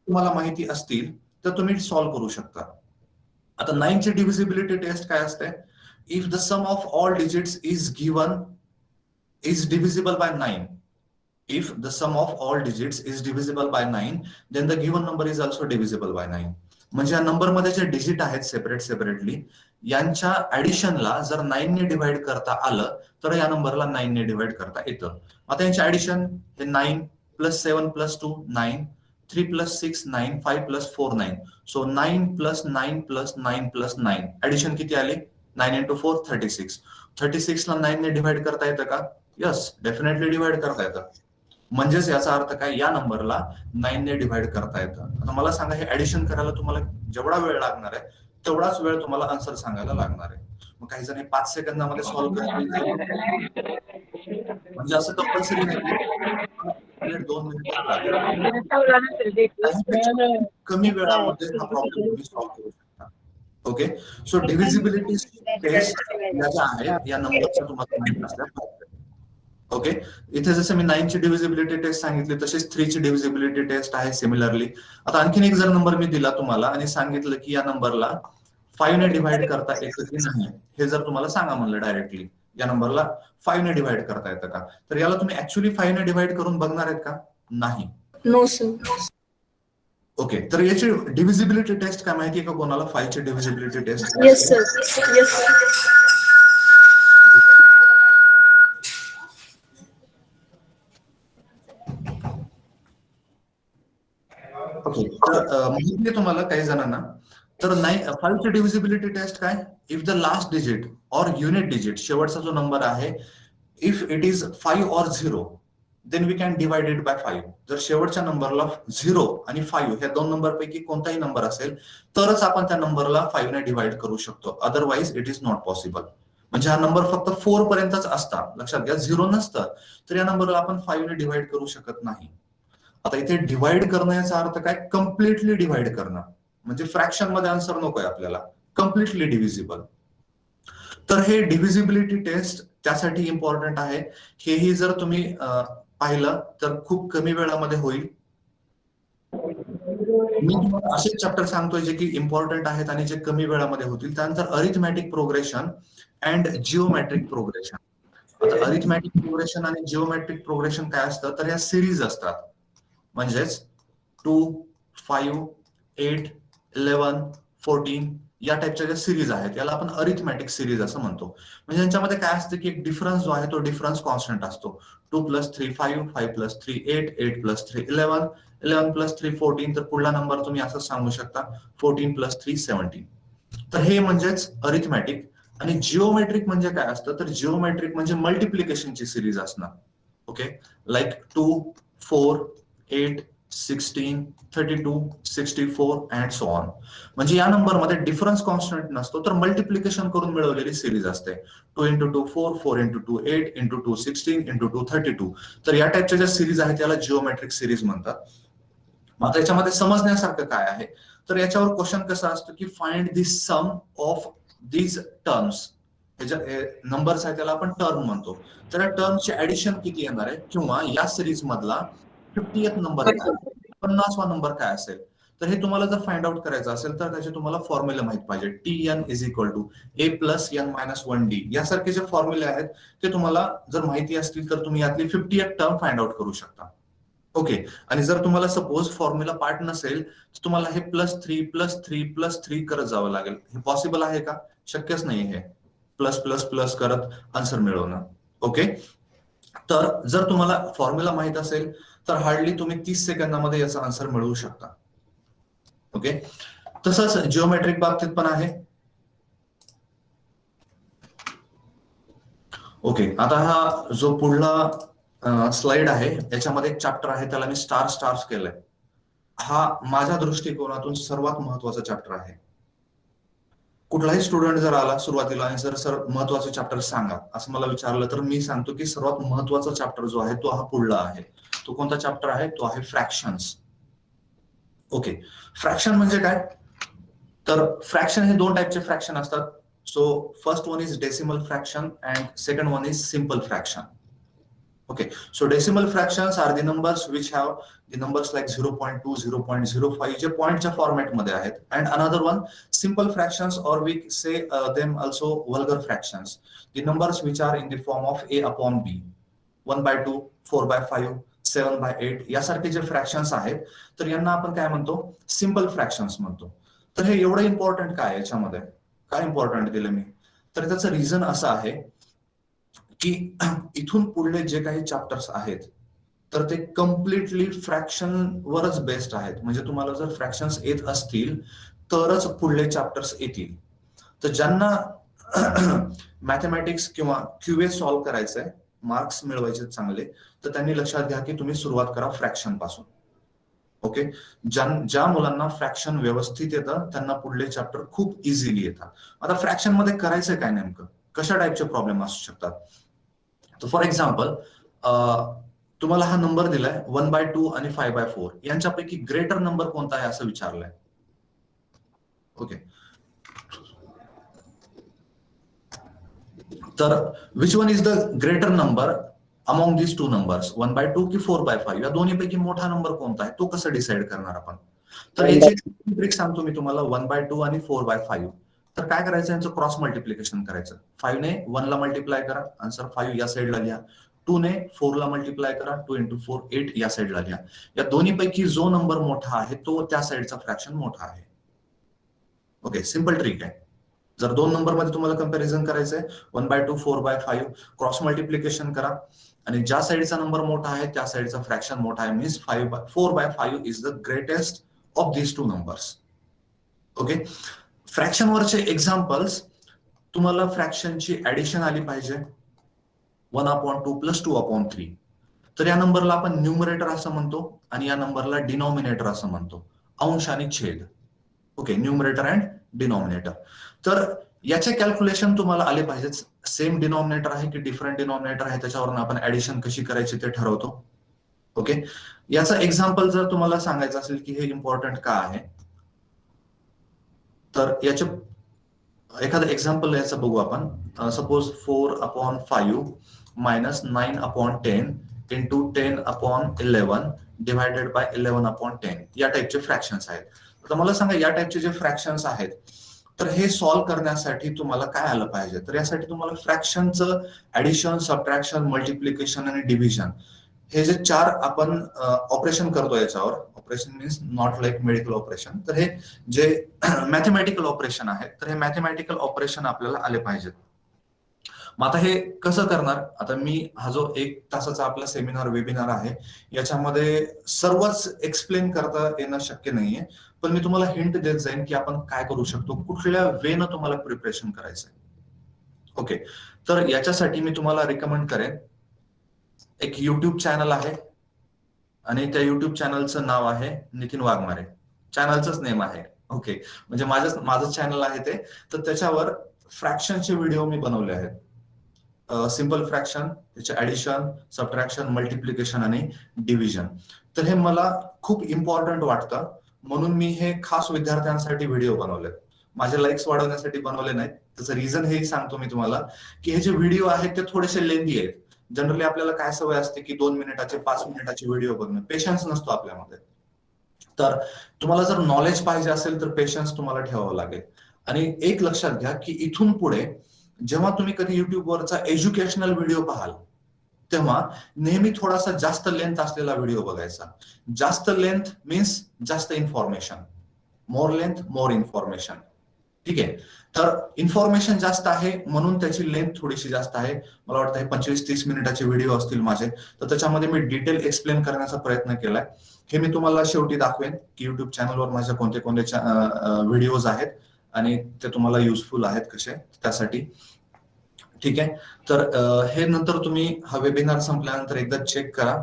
तुम्हाला माहिती असतील तर तुम्ही सॉल्व्ह करू शकता. आता 9 ची डिव्हिजिबिलिटी टेस्ट काय असते? If the sum of all digits is divisible by 9. If the sum of all digits is divisible by 9, then the given number is also divisible by 9. म्हणजे या नंबर मध्ये जे डिजिट आहेत सेपरेटली, यांच्या ऍडिशनला जर 9 ने डिव्हाइड करता आलं तर या नंबरला 9 ने डिव्हाइड करता येतं. आता यांचे ऍडिशन हे 9 + 7 + 2 9, 3 + 6 9, 5 + 4 9. सो 9 + 9 + 9 + 9 ऍडिशन किती आले? 9 × 4 36. 36 ला 9 ने डिव्हाइड करता येतं का? यस, डेफिनेटली डिव्हाइड करता येतं. म्हणजेच याचा अर्थ काय? या नंबरला 9 ने डिव्हाइड करता येतं. आता मला सांगा, हे ऍडिशन करायला तुम्हाला जेवढा वेळ लागणार आहे तेवढाच वेळ तुम्हाला आन्सर सांगायला लागणार आहे. मग काही जण 5 सेकंदामध्ये सॉल्व्ह करतील, म्हणजे असं कंपल्सरी नाही की 2 मिनिटात लागेल. कमी वेळामध्ये हा प्रॉब्लेम तुम्ही सॉल्व्ह करू शकता. ओके, सो डिव्हिजिबिलिटी टेस्ट या ज्या आहेत या नंबरचं तुम्हाला माहिती असल्या पाहिजे. ओके, इथे जसं मी 9 ची डिव्हिजिबिलिटी टेस्ट सांगितली, तसेच 3 ची डिव्हिजिबिलिटी टेस्ट आहे सिमिलरली. आता आणखीन एक जर नंबर मी दिला तुम्हाला आणि सांगितलं की या नंबरला 5 ने डिव्हाइड करता येतं की नाही, हे जर तुम्हाला सांगा म्हणलं डायरेक्टली, या नंबरला 5 ने डिव्हाइड करता येतं का, तर याला तुम्ही ऍक्च्युअली 5 ने डिव्हाइड करून बघणार आहेत का? नाही. No sir. ओके, तर याची डिव्हिजिबिलिटी टेस्ट काय माहिती आहे का कोणाला? 5 ची divisibility test. Yes sir. Yes sir. Okay, तर माहिती आहे तुम्हाला काही जणांना. तर 5 ची डिव्हिजिबिलिटी टेस्ट काय? If the last digit or unit digit, शेवटचा जो नंबर आहे, if it is 5 or 0, then we can divide it by 5. जर शेवटच्या नंबरला 0 आणि 5 ह्या दोन नंबर पैकी कोणताही नंबर असेल तरच आपण त्या नंबरला 5 ने डिवाइड करू शकतो, otherwise it is not possible. म्हणजे हा नंबर फक्त 4 पर्यंतच असता, लक्षात घ्या, 0 नसतं तर या नंबरला आपण 5 ने डिवाइड करू शकत नाही. आता इथे डिवाइड करणं याचा अर्थ काय, कम्प्लिटली डिवाइड करणं, म्हणजे फ्रॅक्शन मध्ये आन्सर नकोय आपल्याला, कम्प्लिटली डिव्हिजिबल. तर हे डिव्हिजिबिलिटी टेस्ट त्यासाठी इम्पॉर्टंट आहे. हेही जर तुम्ही पाहिलं तर खूप कमी वेळामध्ये होईल. मी तुम्हाला असे चॅप्टर सांगतोय जे की इम्पॉर्टंट आहेत आणि जे कमी वेळामध्ये होतील. त्यानंतर arithmetic progression and geometric progression. आता अरिथमॅटिक प्रोग्रेशन आणि जिओमॅट्रिक प्रोग्रेशन काय असतं, तर या सिरीज असतात. म्हणजेच 2, 5, 8, 11, 14 या टाइपच्या ज्या सिरीज आहेत याला आपण अरिथमॅटिक सिरीज असं म्हणतो. म्हणजे यांच्यामध्ये काय असतं की एक डिफरन्स जो आहे तो डिफरन्स कॉन्स्टंट असतो. 2 + 3 5, 5 + 3 8, 8 + 3 11, 11 + 3 14. तर पुढला नंबर तुम्ही असं सांगू शकता 14 + 3 17. तर हे म्हणजेच अरिथमॅटिक. आणि जिओमेट्रिक म्हणजे काय असतं, तर जिओमेट्रिक म्हणजे मल्टिप्लिकेशनची सिरीज असणार. Okay, like 2, 4, 8, 16, 32, 64 and so on. म्हणजे या नंबरमध्ये डिफरन्स कॉन्स्टंट नसतो तर मल्टिप्लिकेशन करून मिळवलेली सिरीज असते. 2 × 2 4, 4 × 2 8, × 2 16, × 2 32. तर या टाइपच्या ज्या सिरीज आहेत त्याला जिओमेट्रिक सिरीज म्हणतात. मग त्याच्यामध्ये समजण्यासारखं काय आहे, तर याच्यावर क्वेश्चन कसा असतो की find the sum of these terms. हे जे नंबर्स आहेत त्याला आपण टर्म म्हणतो. तर या टर्मचे ऍडिशन किती येणार आहे, किंवा या सिरीज मधला 50th नंबर काय, 50वा नंबर काय असेल. तर हे तुम्हाला जर फाइंड आउट करायचं असेल तर त्याचे तुम्हाला फॉर्म्युला माहित पाहिजे. TN = A + N - 1D यासारखे जे फॉर्म्युले आहेत ते तुम्हाला जर माहिती असतील तर तुम्ही यातली 50th टर्म फाइंड आउट करू शकता. ओके, आणि जर तुम्हाला सपोज फॉर्म्युला पार्ट नसेल तर तुम्हाला हे +3 +3 +3 करत जावं लागेल. हे पॉसिबल आहे का, शक्यच नाही हे प्लस प्लस प्लस करत आन्सर मिळवणं. ओके, तर जर तुम्हाला फॉर्म्युला माहित असेल तर हार्डली तुम्ही 30 सेकंदामध्ये याचा आन्सर मिळवू शकता. ओके, तसंच जिओमेट्रिक बाबतीत पण आहे. ओके, आता हा जो पुढला स्लाइड आहे याच्यामध्ये एक चॅप्टर आहे त्याला मी स्टार्स केलंय. हा माझ्या दृष्टिकोनातून सर्वात महत्वाचा चॅप्टर आहे. कुठलाही स्टुडंट जर आला सुरुवातीला आणि जर सर महत्वाचे चॅप्टर सांगा असं मला विचारलं तर मी सांगतो की सर्वात महत्वाचा चॅप्टर जो आहे तो हा पुढला आहे. तो कोणता चॅप्टर आहे, तो आहे फ्रॅक्शन्स. ओके, फ्रॅक्शन म्हणजे काय, तर फ्रॅक्शन हे दोन टाइपचे फ्रॅक्शन असतात. So first one is decimal fraction and second one is simple fraction. Okay, so decimal fractions are the numbers which have the numbers like 0.2, 0.05 जे पॉइंटच्या फॉर्मॅट मध्ये आहेत. And another one, simple fractions, or we say them also vulgar fractions, the numbers which are in the form of A/B, 1/2, 4/5, 7/8 यासारखे जे fractions आहेत तर यांना आपण काय म्हणतो, सिंपल फ्रॅक्शन्स म्हणतो. तर हे एवढं इम्पॉर्टंट काय याच्यामध्ये, काय इम्पॉर्टंट दिलं मी, तर त्याचं रिझन असं आहे की इथून पुढले जे काही चॅप्टर्स आहेत तर ते कम्प्लिटली फ्रॅक्शन वरच बेस्ड आहेत. म्हणजे तुम्हाला जर फ्रॅक्शन्स येत असतील तरच पुढले चॅप्टर्स येतील. तर ज्यांना मॅथमॅटिक्स किंवा QA सॉल्व्ह करायचंय, मार्क्स मिळवायचे चांगले, तर त्यांनी लक्षात घ्या की तुम्ही सुरुवात करा फ्रॅक्शन पासून. ओके, ज्या मुलांना फ्रॅक्शन व्यवस्थित येतं त्यांना पुढले चॅप्टर खूप इझिली येतात. आता फ्रॅक्शन मध्ये करायचंय काय नेमकं, कशा टाइपचे प्रॉब्लेम असू शकतात. तर फॉर एक्झाम्पल तुम्हाला हा नंबर दिलाय 1/2 आणि 5/4 यांच्यापैकी ग्रेटर नंबर कोणता आहे असं विचारलंय. ओके, तर which one is the greater number among this two numbers, 1/2 की 4/5 या दोन्हीपैकी मोठा नंबर कोणता आहे तो कसं डिसाइड करणार आपण. तर याची ट्रिक सांगतो मी तुम्हाला. 1/2 आणि 4/5, तर काय करायचं, यांचं क्रॉस मल्टिप्लिकेशन करायचं. 5 ने 1 ला मल्टिप्लाय करा, आन्सर 5 या साईडला लिहा. 2 ने 4 ला मल्टिप्लाय करा, 2 × 4 8 या साईडला लिहा. या दोन्हीपैकी जो नंबर मोठा आहे तो त्या साईडचा फ्रॅक्शन मोठा आहे. ओके, सिंपल ट्रिक आहे. जर दोन नंबर मध्ये तुम्हाला कंपॅरिझन करायचंय 1/2 4/5, क्रॉस मल्टिप्लिकेशन करा आणि ज्या साईडचा नंबर मोठा आहे त्या साईडचा फ्रॅक्शन मोठा आहे. Means 4/5 is the greatest of these two numbers. Okay, fraction वरचे एक्झाम्पल्स, तुम्हाला फ्रॅक्शनची ऍडिशन आली पाहिजे 1/2 + 2/3. तर या नंबरला आपण न्यूमरेटर असं म्हणतो आणि या नंबरला डिनॉमिनेटर असं म्हणतो, अंश आणि छेद. Okay, numerator and denominator. तर याचे कॅल्क्युलेशन तुम्हाला आले पाहिजेत. सेम डिनॉमिनेटर आहे की डिफरंट डिनॉमिनेटर आहे त्याच्यावरून आपण ऍडिशन कशी करायची ते ठरवतो. ओके, याचा एक्झाम्पल जर तुम्हाला सांगायचं असेल की हे इम्पॉर्टंट का आहे, तर याचे एखादं एक्झाम्पल याचं बघू आपण. Suppose 4/5 minus 9/10 into 10/11 divided by 11/10 या टाईपचे फ्रॅक्शन्स आहेत. तर मला सांगा या टाईपचे जे फ्रॅक्शन्स आहेत तर हे सॉल्व्ह करण्यासाठी तुम्हाला काय आलं पाहिजे. तर यासाठी तुम्हाला फ्रॅक्शनचं ऍडिशन, सबट्रॅक्शन, मल्टिप्लिकेशन आणि डिव्हिजन हे जे 4 आपण ऑपरेशन करतो याच्यावर, operation means not like medical operation, तर हे जे मॅथमॅटिकल ऑपरेशन आहेत तर हे मॅथमॅटिकल ऑपरेशन आपल्याला आले पाहिजेत. मग आता हे कसं करणार. आता मी हा जो 1 तासाचा आपला सेमिनार वेबिनार आहे याच्यामध्ये सर्वच एक्सप्लेन करता येणं शक्य नाहीये, पण मी तुम्हाला हिंट देत जाईन की आपण काय करू शकतो, कुठल्या वेनं तुम्हाला प्रिपरेशन करायचंय. ओके, तर याच्यासाठी मी तुम्हाला रिकमेंड करेन, एक युट्यूब चॅनल आहे आणि त्या युट्यूब चॅनलचं नाव आहे नितीन वाघमारे. चॅनलचंच नेम आहे. ओके, म्हणजे माझं चॅनल आहे ते. तर त्याच्यावर फ्रॅक्शनचे व्हिडिओ मी बनवले आहेत. सिंपल फ्रॅक्शन, त्याचे ऍडिशन, सबट्रॅक्शन, मल्टिप्लिकेशन आणि डिव्हिजन. तर हे मला खूप इम्पॉर्टंट वाटतं म्हणून मी हे खास विद्यार्थ्यांसाठी व्हिडिओ बनवले. माझे लाईक्स वाढवण्यासाठी बनवले नाहीत. त्याचं रिझन हेही सांगतो मी तुम्हाला की हे जे व्हिडिओ आहेत ते थोडेसे लेंदी आहेत. जनरली आपल्याला काय सवय असते की 2 मिनिटाचे 5 मिनिटाचे व्हिडिओ बघणं, पेशन्स नसतो आपल्यामध्ये. तर तुम्हाला जर नॉलेज पाहिजे असेल तर पेशन्स तुम्हाला ठेवावं लागेल. आणि एक लक्षात घ्या की इथून पुढे जेव्हा तुम्ही कधी युट्यूबवरचा एज्युकेशनल व्हिडिओ पाहाल तेव्हा नेहमी थोडासा जास्त लेंथ असलेला व्हिडिओ बघायचा. जास्त लेंथ मीन्स जास्त इन्फॉर्मेशन, मोर लेंथ मोर इन्फॉर्मेशन. ठीक आहे, तर इन्फॉर्मेशन जास्त आहे म्हणून त्याची लेंथ थोडीशी जास्त आहे. मला वाटतं हे 25-30 मिनिटाचे व्हिडिओ असतील माझे, तर त्याच्यामध्ये मी डिटेल एक्सप्लेन करण्याचा प्रयत्न केलाय. हे मी तुम्हाला शेवटी दाखवेन की युट्यूब चॅनलवर माझ्या कोणते कोणते व्हिडिओज आहेत आणि ते तुम्हाला युजफुल आहेत कसे त्यासाठी. ठीक आहे, तर हे नंतर तुम्ही हा वेबिनार संपल्यानंतर एकदा चेक करा.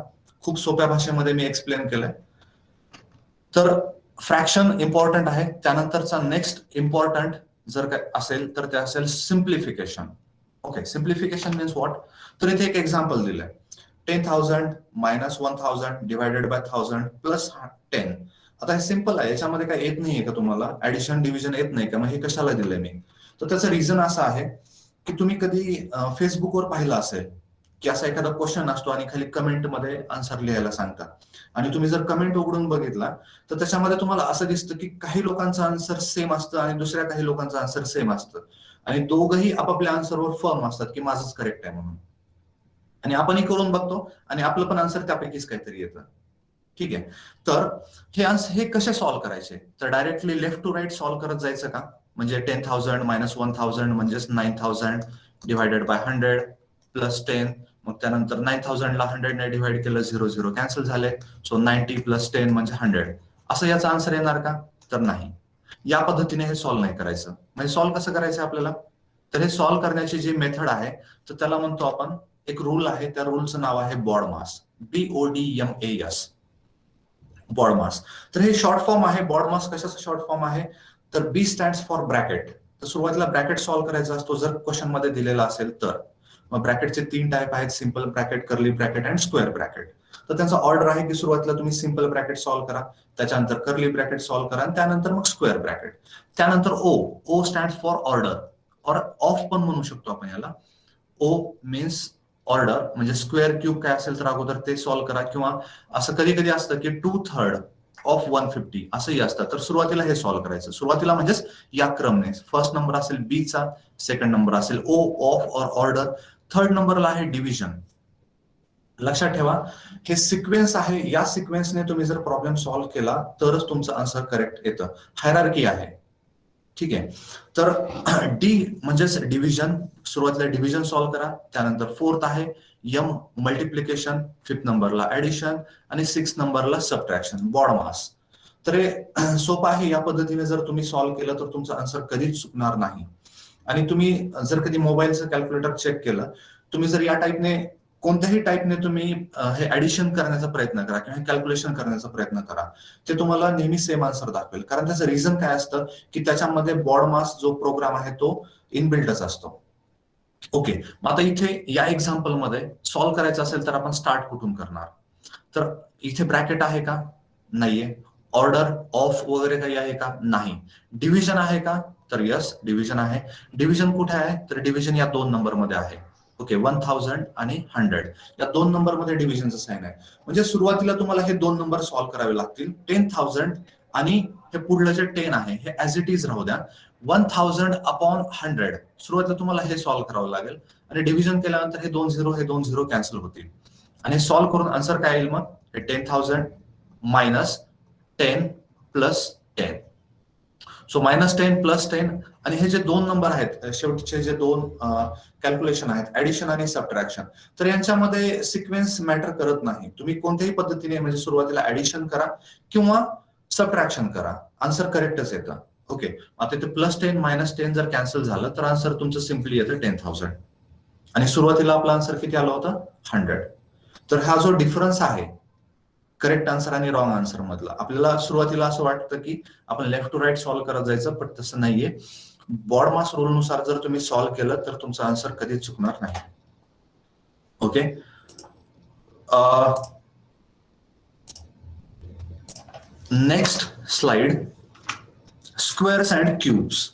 खूप सोप्या भाषेमध्ये मी एक्सप्लेन केलंय. तर फ्रॅक्शन इम्पॉर्टंट आहे. त्यानंतरचा नेक्स्ट इम्पॉर्टंट जर काय असेल तर ते असेल simplification. Okay, simplification means what. तर इथे एक एक्झाम्पल दिलंय, 10,000 मायनस 1,000 डिवायडेड बाय 1,000 प्लस 10. आता हे सिम्पल आहे, याच्यामध्ये काय येत नाहीये का तुम्हाला, ऍडिशन डिव्हिजन येत नाही का, मग हे कशाला दिलंय मी. तर त्याचं रिझन असं आहे की तुम्ही कधी फेसबुकवर पाहिलं असेल की असा एखादा क्वेश्चन असतो आणि खाली कमेंटमध्ये आन्सर लिहायला सांगतात आणि तुम्ही जर कमेंट उघडून बघितला तर त्याच्यामध्ये तुम्हाला असं दिसतं की काही लोकांचं आन्सर सेम असतं आणि दुसऱ्या काही लोकांचं आन्सर सेम असतं आणि दोघंही आपापल्या आन्सरवर फर्म असतात की माझंच करेक्ट आहे म्हणून. आणि आपणही करून बघतो आणि आपलं पण आन्सर त्यापैकीच काहीतरी येतं. ठीक आहे, तर हे कसे सॉल्व्ह करायचे. तर directly left to right solve करत जायचं का, म्हणजे 10,000 मायनस 1,000 म्हणजेच 9,000 डिवायडेड बाय 100 प्लस 10. मग त्यानंतर 9,000 ला 100 ने डिवाइड केलं, 0 0 कॅन्सल झाले. सो 90 प्लस 10 म्हणजे 100. असं याचा आन्सर येणार का, तर नाही. या पद्धतीने हे सॉल्व्ह नाही करायचं. म्हणजे सॉल्व्ह कसं करायचं आपल्याला, तर हे सॉल्व्ह करण्याची जी मेथड आहे तर त्याला म्हणतो आपण, एक रूल आहे, त्या रूलचं नाव आहे बॉडमास, BODMAS, बॉडमास. तर हे शॉर्ट फॉर्म आहे. बॉडमास कशाचा शॉर्ट फॉर्म आहे, तर B स्टँड्स फॉर ब्रॅकेट. तर सुरुवातीला ब्रॅकेट सॉल्व्ह करायचा असतो जर क्वेश्चन मध्ये दिलेला असेल तर. मग ब्रॅकेटचे 3 टाईप आहेत, simple bracket, curly bracket and square bracket. तर त्यांचा ऑर्डर आहे की सुरुवातीला तुम्ही सिंपल ब्रॅकेट सॉल्व्ह करा, त्याच्यानंतर कर्ली ब्रॅकेट सॉल्व्ह करा आणि त्यानंतर मग स्क्वेअर ब्रॅकेट. त्यानंतर O स्टँड्स फॉर ऑर्डर, और ऑफ पण म्हणू शकतो आपण याला. O मीन्स ऑर्डर, म्हणजे स्क्वेअर क्यूब काय असेल तर अगोदर ते सॉल्व्ह करा, किंवा असं कधी कधी असतं की 2/3 ऑफ 150 असंही असतं. तर सुरुवातीला हे सॉल्व्ह करायचं, सुरुवातीला म्हणजेच या क्रमने. फर्स्ट नंबर असेल B चा, सेकंड नंबर असेल O, ऑफ और ऑर्डर, थर्ड नंबरला आहे डिव्हिजन. लक्षात ठेवा हे सिक्वेन्स आहे, या सिक्वेन्सने तुम्ही जर प्रॉब्लेम सॉल्व्ह केला तरच तुमचं आन्सर करेक्ट येतं. हायरार्की आहे. ठीक आहे, तर D म्हणजेच डिव्हिजन, सुरुवातीला डिव्हिजन सॉल्व्ह करा, त्यानंतर फोर्थ आहे M मल्टिप्लिकेशन, फिफ्थ नंबरला ऍडिशन आणि 6 नंबरला सबट्रॅक्शन, बॉडमास. तर हे सोपं आहे. या पद्धतीने जर तुम्ही सॉल्व्ह केलं तर तुमचं आन्सर कधीच चुकणार नाही. आणि तुम्ही जर कधी मोबाईलचं कॅल्क्युलेटर चेक केलं, तुम्ही जर या टाईपने कोणत्याही टाईपने तुम्ही हे ऍडिशन करण्याचा प्रयत्न करा किंवा कॅल्क्युलेशन करण्याचा प्रयत्न करा, ते तुम्हाला नेहमी सेम आन्सर दाखवेल. कारण त्याचं रिझन काय असतं की त्याच्यामध्ये बॉड मास जो प्रोग्राम आहे तो इनबिल्टच असतो. ओके, मग आता इथे या एक्झाम्पल मध्ये सॉल्व्ह करायचं असेल तर आपण स्टार्ट कुठून करणार? तर इथे ब्रॅकेट आहे का? नाहीये. ऑर्डर ऑफ वगैरे काही आहे का? नाही. डिव्हिजन आहे का? तर यस, डिव्हिजन आहे. डिव्हिजन कुठे आहे? तर डिव्हिजन या 2 नंबर मध्ये आहे. ओके, 1000 आणि 100 या 2 नंबर मध्ये डिव्हिजनचं साइन आहे. म्हणजे सुरुवातीला तुम्हाला हे 2 नंबर सॉल्व्ह करावे लागतील. 10,000 आणि हे पुढलं जे 10 आहे हे ऍज इट इज राहू द्या. 1000 अपॉन 100 सुरुवातीला तुम्हाला हे सॉल्व्ह करावं लागेल आणि डिव्हिजन केल्यानंतर हे 2 0 कॅन्सल होतील आणि सॉल्व्ह करून आन्सर काय येईल? मग हे 10,000 मायनस 10 प्लस 10. सो -10 प्लस 10 आणि हे जे 2 नंबर आहेत शेवटचे जे 2 कॅल्क्युलेशन आहेत ऍडिशन आणि सबट्रॅक्शन, तर यांच्यामध्ये सिक्वेन्स मॅटर करत नाही. तुम्ही कोणत्याही पद्धतीने म्हणजे सुरुवातीला ऍडिशन करा किंवा सबट्रॅक्शन करा, आन्सर करेक्टच येतं. ओके, आता ते +10 -10 जर कॅन्सल झालं तर आन्सर तुमचं सिम्पली येतं 10,000 आणि सुरुवातीला आपला आन्सर किती आला होता? 100. तर हा जो डिफरन्स आहे करेक्ट आन्सर आणि रॉंग आन्सर मधला, आपल्याला सुरुवातीला असं वाटतं की आपण लेफ्ट टू राईट सॉल्व्ह करत जायचं, पण तसं नाहीये. बॉड मास रूल नुसार जर तुम्ही सॉल्व्ह केलं तर तुमचं आन्सर कधीच चुकणार नाही. Okay, next slide, squares and cubes.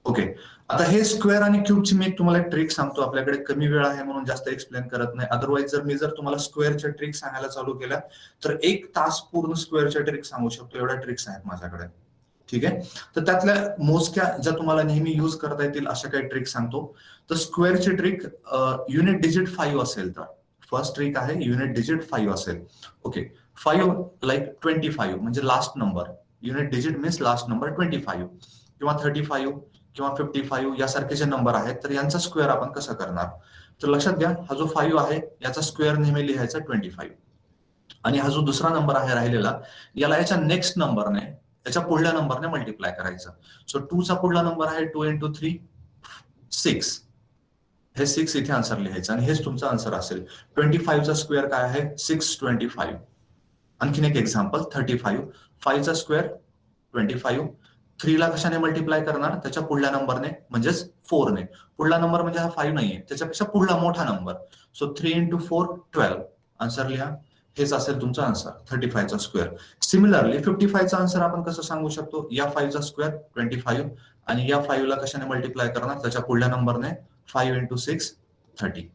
Okay, आता हे स्क्वेअर आणि क्यूबची मी तुम्हाला एक ट्रिक सांगतो. आपल्याकडे कमी वेळ आहे म्हणून जास्त एक्सप्लेन करत नाही. अदरवाईज जर तुम्हाला स्क्वेअरच्या ट्रिक सांगायला चालू केल्या तर 1 तास पूर्ण स्क्वेअरच्या ट्रिक सांगू शकतो, एवढ्या ट्रिक्स आहेत माझ्याकडे. ठीक आहे, तर त्यातल्या मोजक्या ज्या तुम्हाला नेहमी युज करता येतील अशा काही ट्रिक सांगतो. तर स्क्वेअरची ट्रिक युनिट डिजिट 5 असेल तर फर्स्ट ट्रिक आहे युनिट डिजिट 5 असेल. ओके, 5 लाईक 25 म्हणजे last number, unit digit means last number 25 किंवा 35 किंवा 55 यासारखे जे नंबर आहेत तर यांचा स्क्वेअर आपण कसं करणार? तर लक्षात घ्या, हा जो 5 आहे याचा स्क्वेअर नेहमी लिहायचा 25 आणि हा जो दुसरा नंबर आहे राहिलेला याला याच्या नेक्स्ट नंबरने, याच्या पुढल्या नंबरने मल्टिप्लाय करायचं. सो 2 चा पुढला नंबर आहे 2 × 3 6, हे 6 इथे आन्सर लिहायचं आणि हेच तुमचा आन्सर असेल. 25 चा स्क्वेअर काय आहे? 625. आणखीन एक एक्झाम्पल 35, 5 चा स्क्वेअर 25. 3 ला कशाने मल्टिप्लाय करणार? त्याच्या पुढल्या नंबरने म्हणजेच 4 ने. पुढला नंबर म्हणजे हा 5 नाहीये, त्याच्यापेक्षा पुढला मोठा नंबर. सो 3 × 4 12 आन्सर लिहा. हेच असेल तुमचा आन्सर 35 चा स्क्वेअर. सिमिलरली 55 चा आन्सर आपण कसं सांगू शकतो? या 5 चा स्क्वेअर 25 आणि या 5 ला कशाने मल्टिप्लाय करणार? त्याच्या पुढल्या नंबरने 5 × 6 30.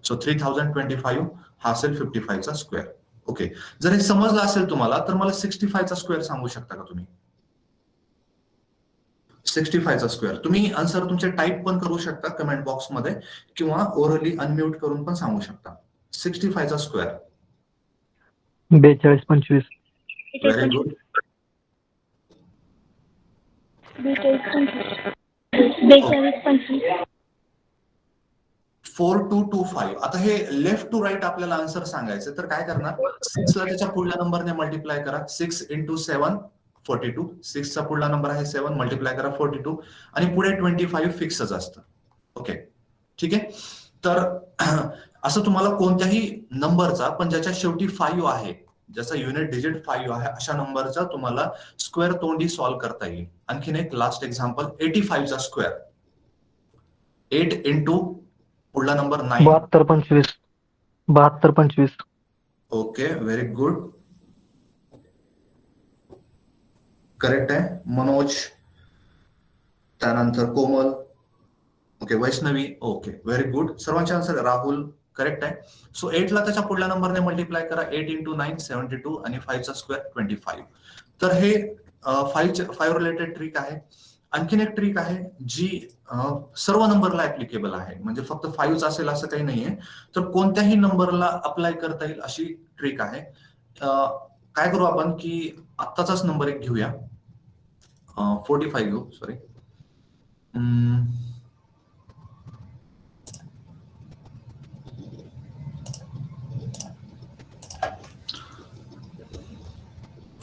सो 3025 हा असेल 55 चा स्क्वेअर. ओके, जर हे समजलं असेल तुम्हाला तर मला 65 चा स्क्वेअर सांगू शकता का तुम्ही? 65 चा स्क्वेअर तुम्ही आन्सर तुमचे टाईप पण करू शकता कमेंट बॉक्स मध्ये किंवा ओरली अनम्यूट करून पण सांगू शकता. 65 चा स्क्वेअर 42 25. Very good. 4225. आता हे लेफ्ट टू राईट आपल्याला आन्सर सांगायचं तर काय करणार? 6 ला त्याच्या पुढल्या नंबरने मल्टिप्लाय करा. 6 × 7 42. 6 चा पुढला नंबर आहे 7, मल्टिप्लाय करा 42 आणि पुढे 25 फिक्सच असतं. ओके, ठीक आहे. तर असं तुम्हाला कोणत्याही नंबरचा पण ज्याच्या शेवटी 5 आहे, ज्याचा युनिट डिजिट 5 आहे अशा नंबरचा तुम्हाला स्क्वेअर तोंडी सॉल्व्ह करता येईल. आणखीन एक लास्ट एक्झाम्पल 85 चा स्क्वेअर 8 × पुढला number 9 72 25. 72 25. Okay, very good, correct आहे. मनोज, त्यानंतर Komal, okay, Vaishnavi, okay, very good. सर्वांचे आन्सर राहुल करेक्ट आहे. सो 8 ला त्याच्या पुढल्या नंबरने मल्टिप्लाय करा. 8 × 9 72 आणि 5 चा स्क्वेअर 25. तर हे 5 रिलेटेड ट्रिक आहे. आणखीन एक ट्रिक आहे जी सर्व नंबरला ऍप्लिकेबल आहे, म्हणजे फक्त 5 असेल असं काही नाहीये, तर कोणत्याही नंबरला अप्लाय करता येईल अशी ट्रिक आहे. काय करू आपण की आत्ताचाच नंबर एक घेऊया, 45 घेऊ, सॉरी.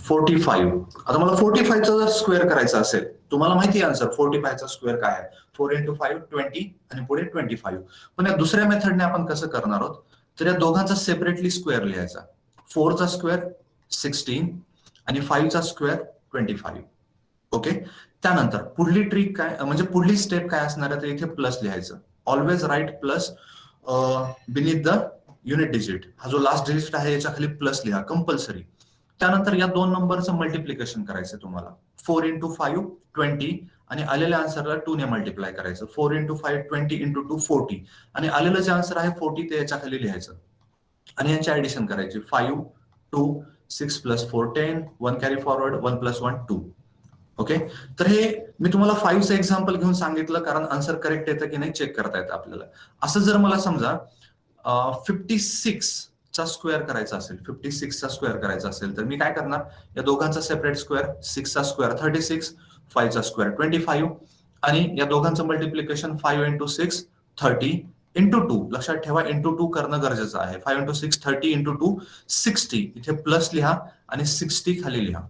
आता मला 45 चा जर स्क्वेअर करायचा असेल, तुम्हाला माहिती आहे आन्सर 45 चा स्क्वेअर काय आहे? 4 × 5 20 आणि पुढे 25. पण या दुसऱ्या मेथडने आपण कसं करणार आहोत? तर या दोघांचा सेपरेटली स्क्वेअर लिहायचा. 4 चा स्क्वेअर 16 आणि 5 चा स्क्वेअर 25. ओके, त्यानंतर पुढली ट्रिक काय म्हणजे पुढली स्टेप काय असणार आहे तर इथे प्लस लिहायचं. Always right plus beneath the unit digit. हा जो लास्ट डिजिट आहे याच्या खाली प्लस लिहा कंपल्सरी. त्यानंतर या दोन नंबरचं मल्टिप्लिकेशन करायचं तुम्हाला. 4 × 5 20 आणि आलेल्या आन्सरला 2 ने मल्टिप्लाय करायचं. 4 × 5 20 × 2 40 आणि आलेलं जे आन्सर आहे 40 ते याच्या खाली लिहायचं आणि यांची ऍडिशन करायची. 5 2 6 + 4 10 1 कॅरी फॉरवर्ड 1 + 1 2. ओके, तर हे मी तुम्हाला 5चं एक्झाम्पल घेऊन सांगितलं कारण आन्सर करेक्ट येतं की नाही चेक करता येतं आपल्याला. असं जर मला समजा 56 चा स्क्वेअर करायचा असेल, 56 चा स्क्वेअर करायचा असेल तर मी काय करणार, या दोघांचा सेपरेट स्क्वेअर. 6 चा स्क्वेअर 36, 5 चा स्क्वेअर 25 आणि या दोघांचं मल्टिप्लिकेशन 5 × 6 30 × 2. लक्षात ठेवा × 2 करणं गरजेचं आहे. 5 × 6 30 × 2 60. इथे प्लस लिहा आणि 60 खाली लिहा.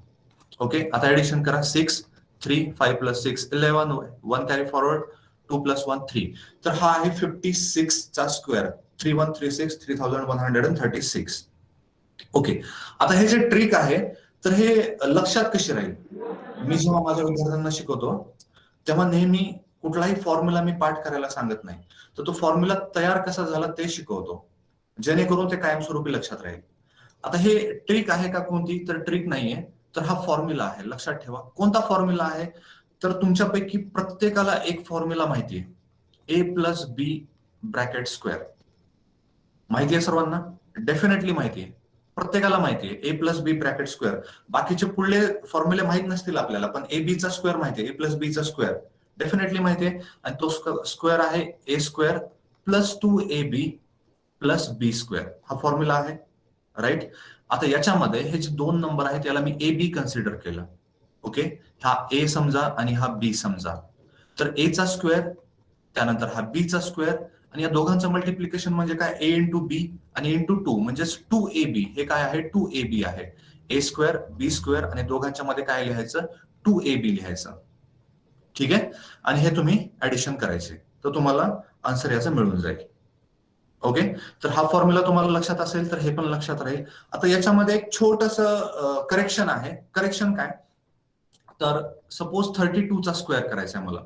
ओके, आता ऍडिशन करा. 6 3 5 + 6 11 1 कॅरी फॉरवर्ड 2 + 1 3. तर हा आहे 56 चा स्क्वेअर. 3136 3136. ओके, आता हे जे ट्रिक आहे तर हे लक्षात कशी राहील. मी जेव्हा माझ्या विद्यार्थ्यांना शिकवतो तेव्हा नेहमी कुठलाही फॉर्म्युला मी पाठ करायला सांगत नाही, तर तो फॉर्म्युला तयार कसा झाला ते शिकवतो जेणेकरून ते कायमस्वरूपी लक्षात राहील. आता हे ट्रिक आहे का कोणती, तर ट्रिक नाहीये, तर हा फॉर्म्युला आहे. लक्षात ठेवा कोणता फॉर्म्युला आहे, तर तुमच्यापैकी प्रत्येकाला एक फॉर्म्युला माहिती आहे. a + b ब्रॅकेट स्क्वेअर माहिती आहे सर्वांना, डेफिनेटली माहिती आहे, प्रत्येकाला माहिती आहे. a + b bracket square. बाकीचे पुढले फॉर्म्युले माहित नसतील आपल्याला, पण ए बी चा स्क्वेअर माहिती आहे. a + b चा स्क्वेअर डेफिनेटली माहिती आहे आणि तो स्क्वेअर आहे a² + 2ab + b². हा फॉर्म्युला आहे राईट. आता याच्यामध्ये हे जे दोन नंबर आहेत याला मी ए बी कन्सिडर केलं. ओके, हा ए समजा आणि हा बी समजा. तर ए चा स्क्वेअर त्यानंतर हा बी चा स्क्वेअर आणि या दोघांचं मल्टिप्लिकेशन म्हणजे काय a × b आणि × 2 म्हणजे 2ab. हे काय आहे 2ab आहे. a² b² आणि दोघांच्या मध्ये काय लिहायचं 2ab लिहायचं. ठीक आहे, आणि हे तुम्ही ऍडिशन करायचे तर तुम्हाला आन्सर याचं मिळून जाईल. ओके, तर हा फॉर्म्युला तुम्हाला लक्षात असेल तर हे पण लक्षात राहील. आता याच्यामध्ये एक छोटंसं करेक्शन आहे. करेक्शन काय, तर सपोज 32 चा स्क्वेअर करायचा आहे मला.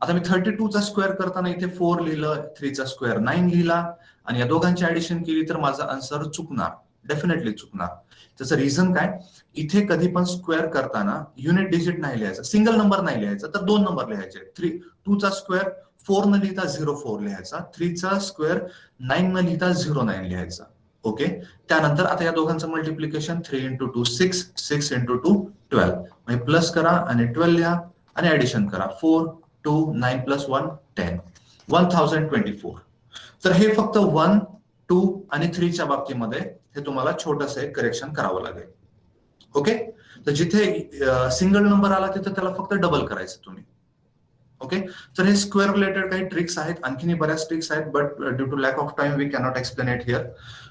आता मी 32 चा स्क्वेअर करताना इथे 4 लिहिलं, 3 चा स्क्वेअर 9 लिहिला आणि या दोघांची ऍडिशन केली तर माझा आन्सर चुकणार, डेफिनेटली चुकणार. त्याचं रिझन काय, इथे कधी पण स्क्वेअर करताना युनिट डिजिट नाही लिहायचं, सिंगल नंबर नाही लिहायचा, तर 2 नंबर लिहायचे. 2 चा स्क्वेअर 4 न लिहिता 04 लिहायचा, 3 चा स्क्वेअर 9 न लिहिता 09 लिहायचा. ओके, त्यानंतर आता या दोघांचं मल्टिप्लिकेशन 3 × 2 6 6 × 2 12 म्हणजे प्लस करा आणि 12 लिहा आणि ऍडिशन करा. 4 2 9 + 1 10 1024. तर हे फक्त 1 2 आणि 3 च्या बाबतीमध्ये हे तुम्हाला छोटंसं एक करेक्शन करावं लागेल. ओके, तर जिथे सिंगल नंबर आला तिथे त्याला फक्त डबल करायचं तुम्ही. ओके, तर हे स्क्वेअर रिलेटेड काही ट्रिक्स आहेत, आणखीन बऱ्याच ट्रिक्स आहेत, but due to lack of time we cannot explain it here.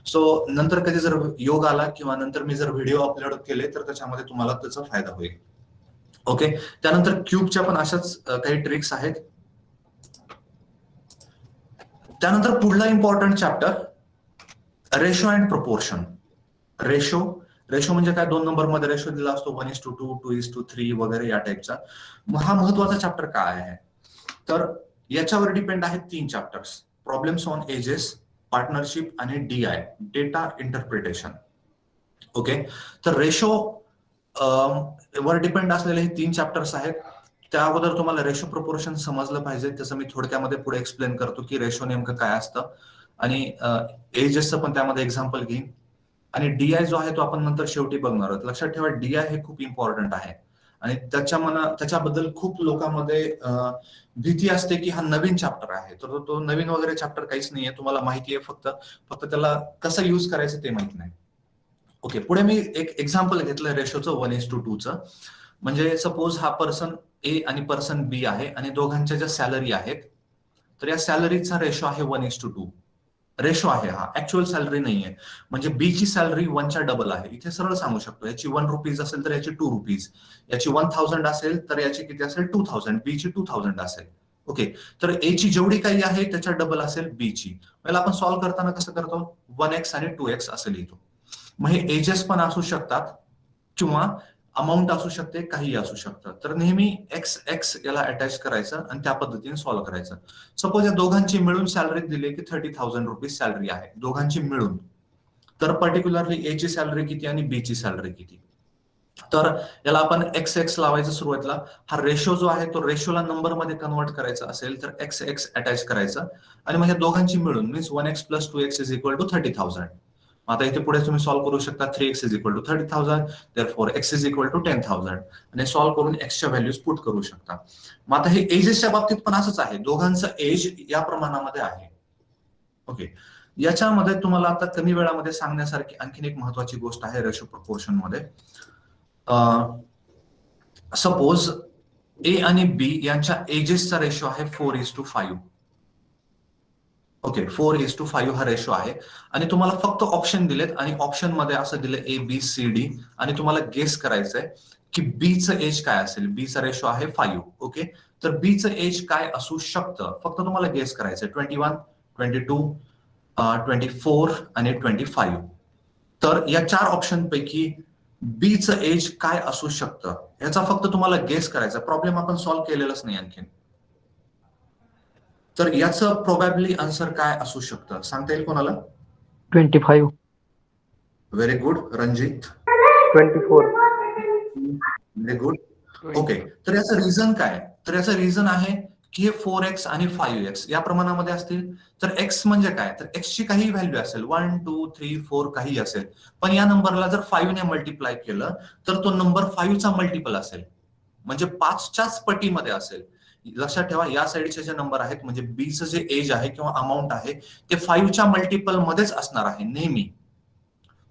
So नंतर कधी जर योग आला किंवा नंतर मी जर व्हिडिओ अपलोड केले तर त्याच्यामध्ये तुम्हाला त्याचा फायदा होईल. ओके, त्यानंतर क्यूबच्या पण अशाच काही ट्रिक्स आहेत. त्यानंतर पुढला important chapter ratio and proportion. Ratio म्हणजे काय, 2 नंबर मध्ये रेशो दिला असतो 1:2 2:3 वगैरे या टाईपचा. हा महत्वाचा चॅप्टर काय आहे, तर याच्यावर डिपेंड आहेत 3 chapters. Problems on edges, partnership आणि DI डेटा इंटरप्रिटेशन. ओके, तर रेशो वर डिपेंड असलेले हे 3 चॅप्टर्स आहेत. त्या अगोदर तुम्हाला रेशो प्रपोर्शन समजलं पाहिजे, त्याचं मी थोडक्यामध्ये पुढे एक्सप्लेन करतो की रेशो नेमकं काय असतं आणि एजेसचं पण त्यामध्ये एक्झाम्पल घेईन. आणि DI जो आहे तो आपण नंतर शेवटी बघणार आहोत. लक्षात ठेवा DI हे खूप इम्पॉर्टंट आहे आणि त्याच्याबद्दल खूप लोकांमध्ये भीती असते की हा नवीन चॅप्टर आहे. तर तो नवीन वगैरे चॅप्टर काहीच नाहीये, तुम्हाला माहिती आहे, फक्त त्याला कसं युज करायचं ते माहित नाही. ओके, पुढे मी एक एक्झाम्पल घेतलं रेशोचं 1:2चं. म्हणजे सपोज हा पर्सन A आणि पर्सन B आहे आणि दोघांच्या ज्या सॅलरी आहेत तर या सॅलरीचा रेशो आहे 1:2. रेशो आहे हा, ऍक्च्युअल सॅलरी नाहीये. म्हणजे बी ची सॅलरी 1 च्या डबल आहे. इथे सरळ सांगू शकतो, याची 1 रुपीज असेल तर याची 2 रुपीज, याची 1000 असेल तर याची किती असेल 2000, बी ची 2000 असेल. ओके, तर ए ची जेवढी काही आहे त्याच्या डबल असेल बी ची. पहिला आपण सॉल्व्ह करताना कसं करतो, 1x आणि 2x असं लिहितो. मग हे एजेस पण असू शकतात किंवा अमाऊंट असू शकते, काही असू शकतं. तर नेहमी एक्स एक्स याला अटॅच करायचं आणि त्या पद्धतीने सॉल्व्ह करायचं. सपोज या दोघांची मिळून सॅलरी दिली की 30,000 रुपीज सॅलरी आहे दोघांची मिळून. तर पर्टिक्युलरली ए ची सॅलरी किती आणि बी ची सॅलरी किती. तर याला आपण एक्स एक्स लावायचं सुरुवातीला. हा रेशो जो आहे तो रेशोला नंबर मध्ये कन्वर्ट करायचा असेल तर एक्स एक्स अटॅच करायचं आणि मग या दोघांची मिळून means 1x + 2x is equal to 30,000. आता इथे पुढे तुम्ही सॉल्व्ह करू शकता. 3x is equal to 30,000, therefore x is equal to 10,000 आणि सॉल्व्ह करून एक्सच्या व्हॅल्यूज पुट करू शकता. मग आता हे एजेसच्या बाबतीत पण असंच आहे, दोघांचं एज या प्रमाणामध्ये आहे. ओके, याच्यामध्ये तुम्हाला आता कमी वेळामध्ये सांगण्यासारखी आणखीन एक महत्वाची गोष्ट आहे रेशो प्रपोर्शन मध्ये. सपोज ए आणि बी यांच्या एजेसचा रेशो आहे 4:5. ओके, 4:5 हा रेशो आहे आणि तुम्हाला फक्त ऑप्शन दिलेत आणि ऑप्शन मध्ये असं दिलं ABCD आणि तुम्हाला गेस करायचंय की बीचं एज काय असेल. बीचा रेशो आहे 5. ओके, तर बीचं एज काय असू शकतं फक्त तुम्हाला गेस करायचंय. 21, 22, 24 आणि 25. तर या 4 ऑप्शन पैकी बीचं एज काय असू शकतं याचा फक्त तुम्हाला गेस करायचा. प्रॉब्लेम आपण सॉल्व्ह केलेलाच नाही आणखीन. तर याचं प्रोबॅबली आन्सर काय असू शकतं सांगता येईल कोणाला? 25. Very good Ranjit. 24. Very good. Okay, तर याचं रिझन काय? तर याचं रिझन आहे की हे 4x आणि 5x या प्रमाणामध्ये असतील. तर x म्हणजे काय, तर x ची काही व्हॅल्यू असेल 1, 2, 3, 4 काही असेल, पण या नंबरला जर 5 ने मल्टिप्लाय केलं तर तो नंबर 5चा मल्टिपल असेल, म्हणजे 5च्याच पटीमध्ये असेल. लक्षात ठेवा, या साईडचे जे नंबर आहेत म्हणजे बीचं जे एज आहे किंवा अमाऊंट आहे ते 5च्या मल्टिपल मध्येच असणार आहे नेहमी.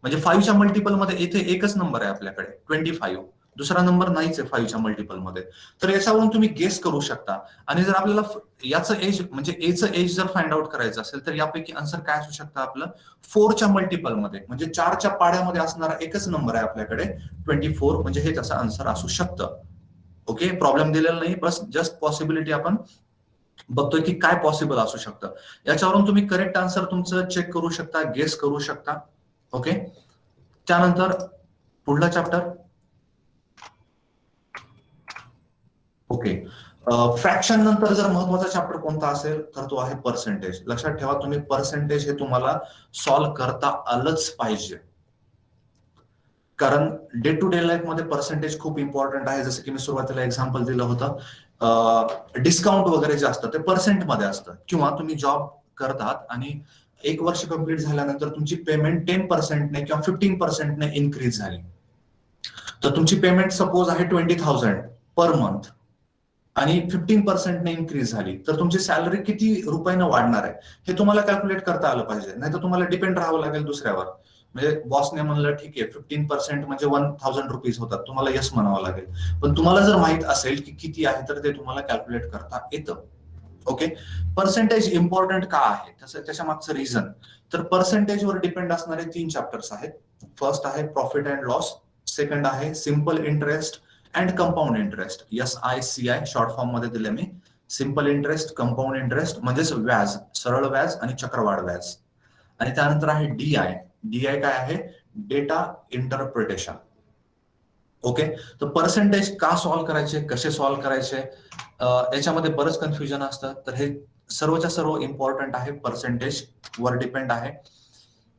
म्हणजे 5च्या मल्टिपल मध्ये इथे एकच नंबर आहे आपल्याकडे 25, दुसरा नंबर नाहीच आहे 5च्या मल्टिपल मध्ये. तर याच्यावरून तुम्ही गेस करू शकता. आणि जर आपल्याला याचं एज म्हणजे एचं एज जर फाइंड आउट करायचं असेल तर यापैकी आन्सर काय असू शकतं आपलं 4च्या मल्टिपल मध्ये, म्हणजे 4च्या पाड्यामध्ये असणारा एकच नंबर आहे आपल्याकडे 24, म्हणजे हे त्याचं आन्सर असू शकतं. ओके, प्रॉब्लेम दिलेला नाही, बस जस्ट पॉसिबिलिटी आपण बघतोय की काय पॉसिबल असू शकतं. याच्यावरून तुम्ही करेक्ट आन्सर तुमचं चेक करू शकता, गेस करू शकता. ओके, त्यानंतर पुढला चॅप्टर. ओके, फ्रॅक्शन नंतर जर महत्वाचा चॅप्टर कोणता असेल तर तो आहे पर्सेंटेज. लक्षात ठेवा तुम्ही पर्सेंटेज हे तुम्हाला सॉल्व्ह करता आलंच पाहिजे, कारण डे टू डे लाईफ मध्ये पर्सेंटेज खूप इम्पॉर्टंट आहे. जसं की मी सुरुवातीला एक्झाम्पल दिलं होतं, डिस्काउंट वगैरे जे असतं ते पर्सेंट मध्ये असतं. किंवा तुम्ही जॉब करतात आणि 1 वर्ष कंप्लीट झाल्यानंतर तुमची पेमेंट 10% किंवा 15% इन्क्रीज झाली, तर तुमची पेमेंट सपोज आहे 20,000 पर मंथ आणि 15% इन्क्रीज झाली, तर तुमची सॅलरी किती रुपयानं वाढणार आहे हे तुम्हाला कॅल्क्युलेट करता आलं पाहिजे. नाही तर तुम्हाला डिपेंड राहावं लागेल दुसऱ्यावर. म्हणजे बॉसने म्हणलं ठीक आहे 15% म्हणजे 1,000 रुपीज होतात, तुम्हाला यस म्हणावं लागेल. पण तुम्हाला जर माहित असेल की किती आहे तर ते तुम्हाला कॅल्क्युलेट करता येतं. ओके, पर्सेंटेज इम्पॉर्टंट का आहे त्याच्या मागचं रिझन. तर पर्सेंटेजवर डिपेंड असणारे 3 चॅप्टर्स आहेत. फर्स्ट आहे प्रॉफिट अँड लॉस, सेकंड आहे simple interest and compound interest, SICI short form मध्ये दिले मी. सिम्पल इंटरेस्ट, कंपाऊंड इंटरेस्ट म्हणजेच व्याज, सरळ व्याज आणि चक्रवाढ व्याज. आणि त्यानंतर आहे DI काय आहे, डेटा इंटरप्रिटेशन. ओके, तर पर्सेंटेज का सॉल्व्ह करायचे, कसे सॉल्व्ह करायचे, याच्यामध्ये बरंच कन्फ्युजन असतं. तर हे सर्वच्या सर्व इम्पॉर्टंट आहे, पर्सेंटेज वर डिपेंड आहे.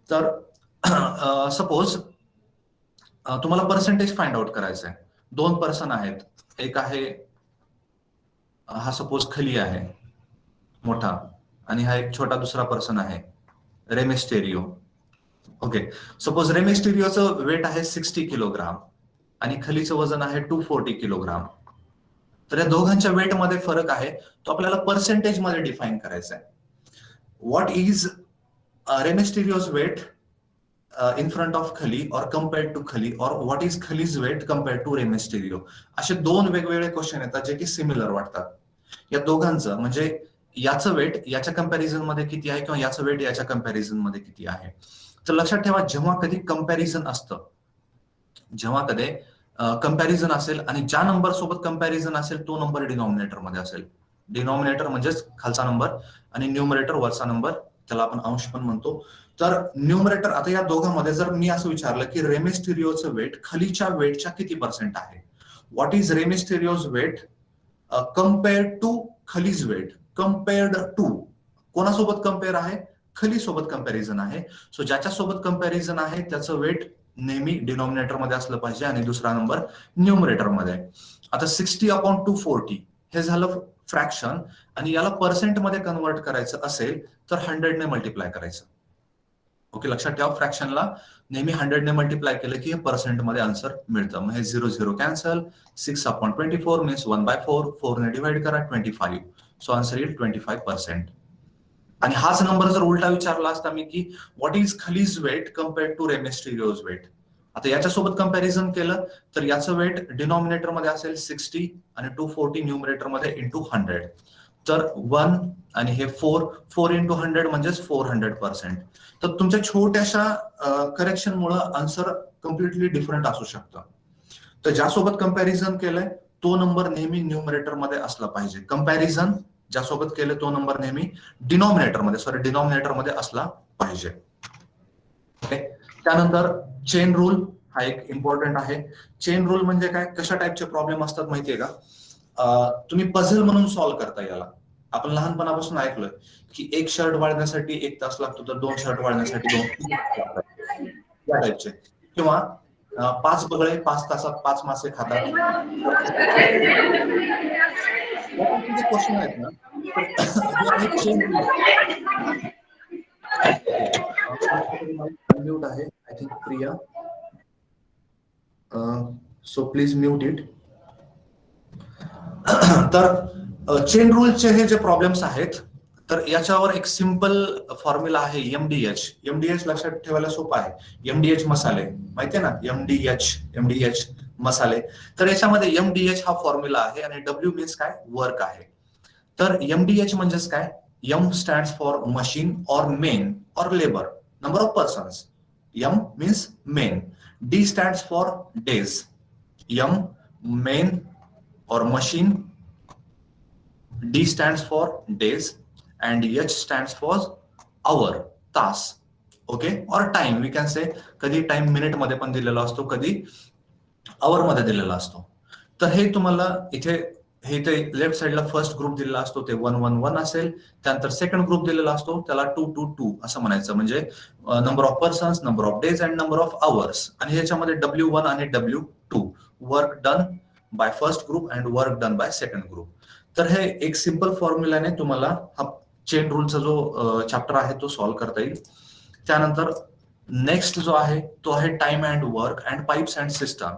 तर सपोज तुम्हाला पर्सेंटेज फाइंड आउट करायचं आहे. 2 पर्सन आहेत, एक आहे हा सपोज खली आहे मोठा आणि हा एक छोटा दुसरा पर्सन आहे रेमिस्टेरियो. ओके, सपोज रेमिस्टेरियोचं वेट आहे 60 किलोग्राम आणि खलीचं वजन आहे 240 किलोग्राम. तर या दोघांच्या वेट मध्ये फरक आहे, तो आपल्याला पर्सेंटेज मध्ये डिफाईन करायचा आहे. What is Rey Mysterio's weight in front of Khali or compared to Khali, or what is Khali's weight compared to Rey Mysterio. असे 2 वेगवेगळे क्वेश्चन येतात जे की सिमिलर वाटतात. या दोघांचं म्हणजे याचं वेट याच्या कंपॅरिझन मध्ये किती आहे किंवा याचं वेट याच्या कंपॅरिझन मध्ये किती आहे. तर लक्षात ठेवा जेव्हा कधी कंपॅरिझन असतं, जेव्हा कधी कंपॅरिझन असेल आणि ज्या नंबर सोबत कंपॅरिझन असेल तो नंबर डिनॉमिनेटर मध्ये असेल. डिनॉमिनेटर म्हणजेच खालचा नंबर आणि न्यूमरेटर वरचा नंबर, त्याला आपण अंश पण म्हणतो. तर न्यूमरेटर, आता या दोघांमध्ये जर मी असं विचारलं की रे मिस्टेरियोचं वेट खालीच्या वेटच्या किती पर्सेंट आहे, what is Rey Mysterio's weight compared to Khali's weight, compared to कोणासोबत कम्पेअर आहे, खली सोबत कम्पॅरिझन आहे. सो ज्याच्या सोबत कम्पॅरिझन आहे त्याचं वेट नेहमी डिनॉमिनेटर मध्ये असलं पाहिजे आणि दुसरा नंबर न्यूमरेटर मध्ये. आता 60/240 हे झालं फ्रॅक्शन, आणि याला पर्सेंट मध्ये कन्वर्ट करायचं असेल तर 100 ने मल्टिप्लाय करायचं. ओके, लक्षात ठेवा, फ्रॅक्शनला नेहमी 100 ने मल्टिप्लाय केलं की हे पर्सेंट मध्ये आन्सर मिळतं. मग हे 0 0 कॅन्सल, 6/24 मीन्स 1/4, 4 ने डिवाइड करा 25, सो आन्सर येईल 25%. आणि हाच नंबर जर उलटा विचारला असता मी की what is Khali's weight compared to Rey Mysterio's weight, आता याच्यासोबत कंपॅरिझन केलं तर याचं वेट डिनॉमिनेटर मध्ये असेल 60 आणि 240 न्यूमरेटर मध्ये इंटू 100, तर 1 आणि हे 4 इंटू 100 म्हणजेच 400%. तर तुमच्या छोट्याशा करेक्शन मुळे आन्सर कम्प्लिटली डिफरंट असू शकतं. तर ज्यासोबत कंपॅरिझन केलंय तो नंबर नेहमी न्यूमरेटर मध्ये असला पाहिजे. कंपॅरिझन ज्यासोबत केलं तो नंबर नेहमी डिनॉमिनेटर मध्ये असला पाहिजे. ओके, त्यानंतर चेन रूल हा एक इम्पॉर्टंट आहे. चेन रूल म्हणजे काय, कशा टाईपचे प्रॉब्लेम असतात माहितीये का, तुम्ही पझल म्हणून सॉल्व्ह करता याला. आपण लहानपणापासून ऐकलं की एक शर्ट वाळण्यासाठी 1 तास लागतो, तर 2 शर्ट वाळण्यासाठी 2 या टाईपचे. किंवा 5 बगळे 5 तासात 5 मासे खातात. क्वेश्चन आहेत ना, म्यूट आहे I think Priya, so please mute it. तर चेन रूलचे हे जे प्रॉब्लेम्स आहेत, तर याच्यावर एक सिंपल फॉर्म्युला आहे एमडीएच. एमडीएच लक्षात ठेवायला सोपं आहे. एमडीएच मसाले माहितीये ना, एमडीएच मसाले. तर याच्यामध्ये एमडीएच हा फॉर्म्युला आहे आणि डब्ल्यू मीन्स काय, वर्क आहे. तर एमडीएच म्हणजेच काय, M stands for machine or men or labour, number of persons. M means men, D stands for days, M men or machine, D stands for days, and H stands for hour, तास. Okay, or time we can say, कधी time minute मध्ये पण दिलेला असतो, कधी आवर मध्ये दिलेला असतो. तर हे तुम्हाला इथे लेफ्ट साइडला फर्स्ट ग्रुप दिलेला असतो ते 1 1 1 असेल, त्यानंतर सेकंड ग्रुप दिलेला असतो त्याला 2 2 2 असं म्हणायचं, म्हणजे number of persons, number of days and number of hours. आणि ह्याच्यामध्ये W1 आणि W2 work done by first group and work done by second group. तर हे एक सिंपल फॉर्म्युलाने तुम्हाला हा चेन रूलचा जो चॅप्टर आहे तो सॉल्व्ह करता येईल. त्यानंतर नेक्स्ट जो आहे तो आहे time and work and pipes and system.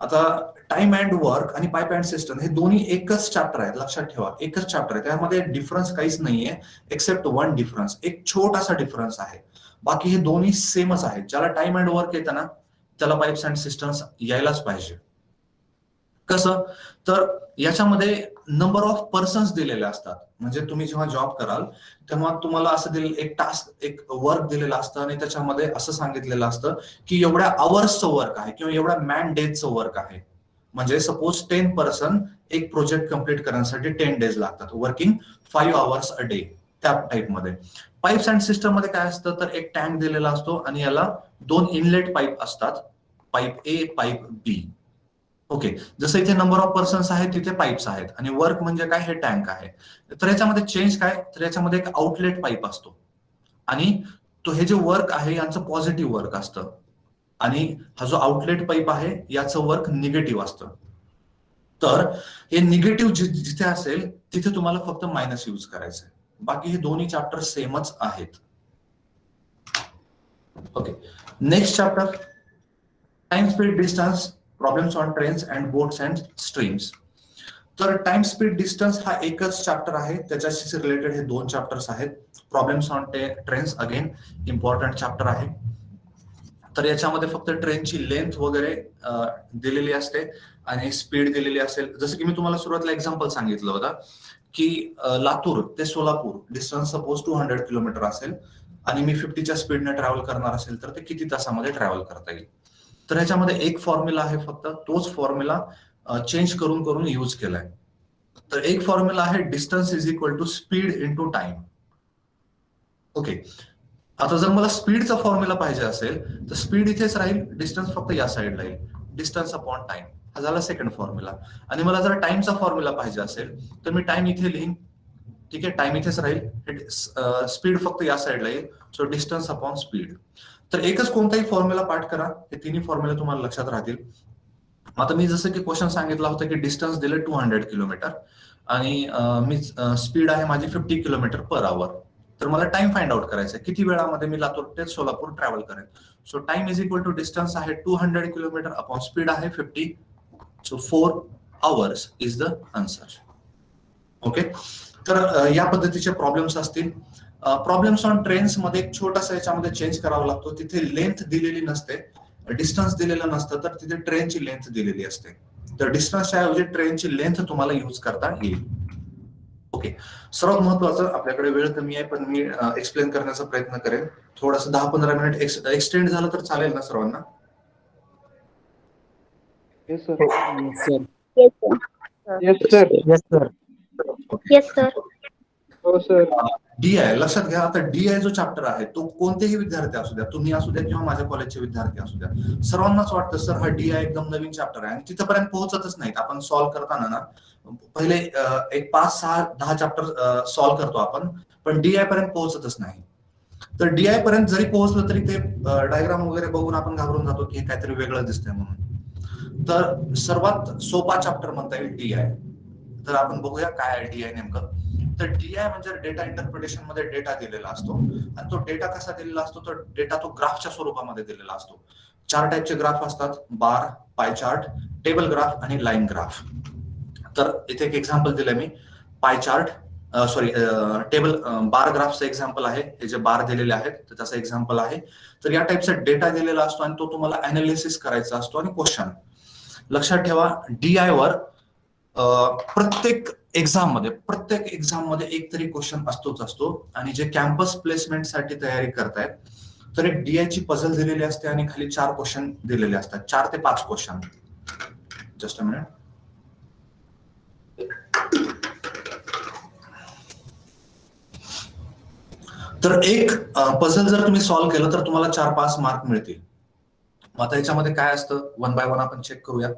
आता टाइम अँड वर्क आणि पाईप अँड सिस्टम हे दोन्ही एकच चॅप्टर आहेत, लक्षात ठेवा, एकच चॅप्टर आहे. त्यामध्ये डिफरन्स काहीच नाहीये एक्सेप्ट वन डिफरन्स, एक छोटासा डिफरन्स आहे. बाकी हे दोन्ही सेमच आहेत. ज्याला टाइम अँड वर्क येतं ना त्याला पाईप्स अँड सिस्टम्स यायलाच पाहिजे. कसं, तर याच्यामध्ये नंबर ऑफ पर्सन्स दिलेले असतात. म्हणजे तुम्ही जेव्हा जॉब कराल तेव्हा तुम्हाला असं दिलेलं एक टास्क, एक वर्क दिलेलं असतं आणि त्याच्यामध्ये असं सांगितलेलं असतं की एवढ्या आवर्सचं वर्क आहे किंवा एवढ्या मॅन डेजचं वर्क आहे. म्हणजे सपोज 10 पर्सन एक प्रोजेक्ट कम्प्लीट करण्यासाठी 10 डेज लागतात, वर्किंग 5 hours अ डे, त्या टाईपमध्ये. पाईप्स अँड सिस्टम मध्ये काय असतं, तर एक टँक दिलेला असतो आणि याला 2 इनलेट पाईप असतात, पाईप ए, पाईप बी. ओके, जसं इथे नंबर ऑफ पर्सन्स आहेत तिथे पाईप्स आहेत आणि वर्क म्हणजे काय, हे टँक आहे. तर याच्यामध्ये चेंज काय, तर याच्यामध्ये एक आउटलेट पाईप असतो आणि तो हे जे वर्क आहे यांचं पॉझिटिव्ह वर्क असतं आणि हा जो आउटलेट पाईप आहे याचं वर्क निगेटिव्ह असतं. तर हे निगेटिव्ह जिथे असेल तिथे तुम्हाला फक्त मायनस यूज करायचं आहे. बाकी हे दोन्ही चॅप्टर सेमच आहेत. Okay, next chapter time speed distance, problems on trains and boats and streams. तर टाइम स्पीड डिस्टन्स हा एकच चॅप्टर आहे, त्याच्याशी रिलेटेड हे 2 चॅप्टर्स आहेत. Problems on trains again important chapter आहे. तर याच्यामध्ये फक्त ट्रेनची लेंथ वगैरे दिलेली असते आणि स्पीड दिलेली असेल. जसं की मी तुम्हाला सुरुवातीला एक्झाम्पल सांगितलं होतं की लातूर ते सोलापूर डिस्टन्स सपोज 200 किलोमीटर असेल आणि मी 50च्या स्पीडने ट्रॅव्हल करणार असेल तर ते किती तासामध्ये ट्रॅव्हल करता येईल. तर ह्याच्यामध्ये एक फॉर्म्युला आहे, फक्त तोच फॉर्म्युला चेंज करून यूज केलाय. तर एक फॉर्म्युला आहे distance is equal to speed into time. Okay, आता जर मला स्पीडचा फॉर्म्युला पाहिजे असेल तर स्पीड इथेच राहील, डिस्टन्स फक्त या साईडला येईल, डिस्टन्स अपॉन टाइम. हा झाला सेकंड फॉर्म्युला. आणि मला जर टाइमचा फॉर्म्युला पाहिजे असेल तर मी टाइम इथे लिहीन, ठीक आहे, टाइम इथेच राहील, स्पीड फक्त या साईडला येईल, सो डिस्टन्स अपॉन स्पीड. तर एकच कोणताही फॉर्म्युला पाठ करा, हे तिन्ही फॉर्म्युला तुम्हाला लक्षात राहतील. आता मी जसं की क्वेश्चन सांगितला होता की डिस्टन्स दिले 200 किलोमीटर आणि मी स्पीड आहे माझी 50 किलोमीटर पर आवर. तर मला टाइम फाइंड आउट करायचा आहे, किती वेळामध्ये मी लातूर ते सोलापूर ट्रॅव्हल करेन. So time is equal to distance आहे 200 किलोमीटर अपॉन स्पीड आहे 50, so 4 hours is the answer. Okay, तर या पद्धतीचे प्रॉब्लेम्स असतील. प्रॉब्लेम्स ऑन ट्रेन्स मध्ये एक छोटासा याच्यामध्ये चेंज करावा लागतो. तिथे लेंथ दिलेली नसते, डिस्टन्स दिलेलं नसतं, तर तिथे ट्रेनची लेंथ दिलेली असते. तर डिस्टन्सच्या ऐवजी ट्रेनची लेंथ तुम्हाला यूज करता येईल. ओके, सर्वात महत्वाचं, आपल्याकडे वेळ कमी आहे पण मी एक्सप्लेन करण्याचा प्रयत्न करेन. थोडंसं 10-15 मिनिट एक्सटेंड झालं तर चालेल ना सर्वांना? Yes, sir. Yes, sir. Yes sir. Yes, sir. Oh, sir. DI लक्षात घ्या. आता DI जो चॅप्टर आहे तो कोणतेही विद्यार्थी असू द्या, तुम्ही असू द्या किंवा माझ्या कॉलेजचे विद्यार्थी असू द्या, सर्वांनाच वाटतं सर हा DI एकदम नवीन चॅप्टर आहे आणि तिथपर्यंत पोहोचतच नाहीत. आपण सॉल्व्ह करताना ना पहिले एक 5-6-10 चॅप्टर सॉल्व्ह करतो आपण, पण DI पर्यंत पोहोचतच नाही. तर DI पर्यंत जरी पोहोचलं तरी ते डायग्राम वगैरे बघून आपण घाबरून जातो की हे काहीतरी वेगळं दिसतंय म्हणून. तर सर्वात सोपा चॅप्टर म्हणता येईल DI. तर आपण बघूया काय आहे DI नेमकं. तर DI म्हणजे डेटा इंटरप्रिटेशन मध्ये डेटा दिलेला असतो आणि तो डेटा कसा दिलेला असतो, तर डेटा तो ग्राफच्या स्वरूपामध्ये दिलेला असतो. 4 टाईपचे ग्राफ असतात, बार, पाय चार्ट, टेबल ग्राफ आणि लाईन ग्राफ. तर इथे एक एक्झाम्पल दिलंय मी, पाय चार्ट टेबल बार ग्राफचं एक्झाम्पल आहे. हे जे बार दिलेले आहेत तर त्याचं एक्झाम्पल आहे. तर या टाईपचा डेटा दिलेला असतो आणि तो तुम्हाला अनालिसिस करायचा असतो. आणि क्वेश्चन लक्षात ठेवा, DI वर प्रत्येक एक्झाम मध्ये एक तरी क्वेश्चन असतोच असतो. आणि जे कॅम्पस प्लेसमेंट साठी तयारी करतायत तर एक DI ची पझल दिलेली असते आणि खाली 4 क्वेश्चन दिलेले असतात, 4 ते 5 क्वेश्चन. Just a minute. तर एक पझल जर तुम्ही सॉल्व्ह केलं तर तुम्हाला 4-5 मार्क मिळतील. आता याच्यामध्ये काय असतं, 1 by 1 आपण चेक करूया.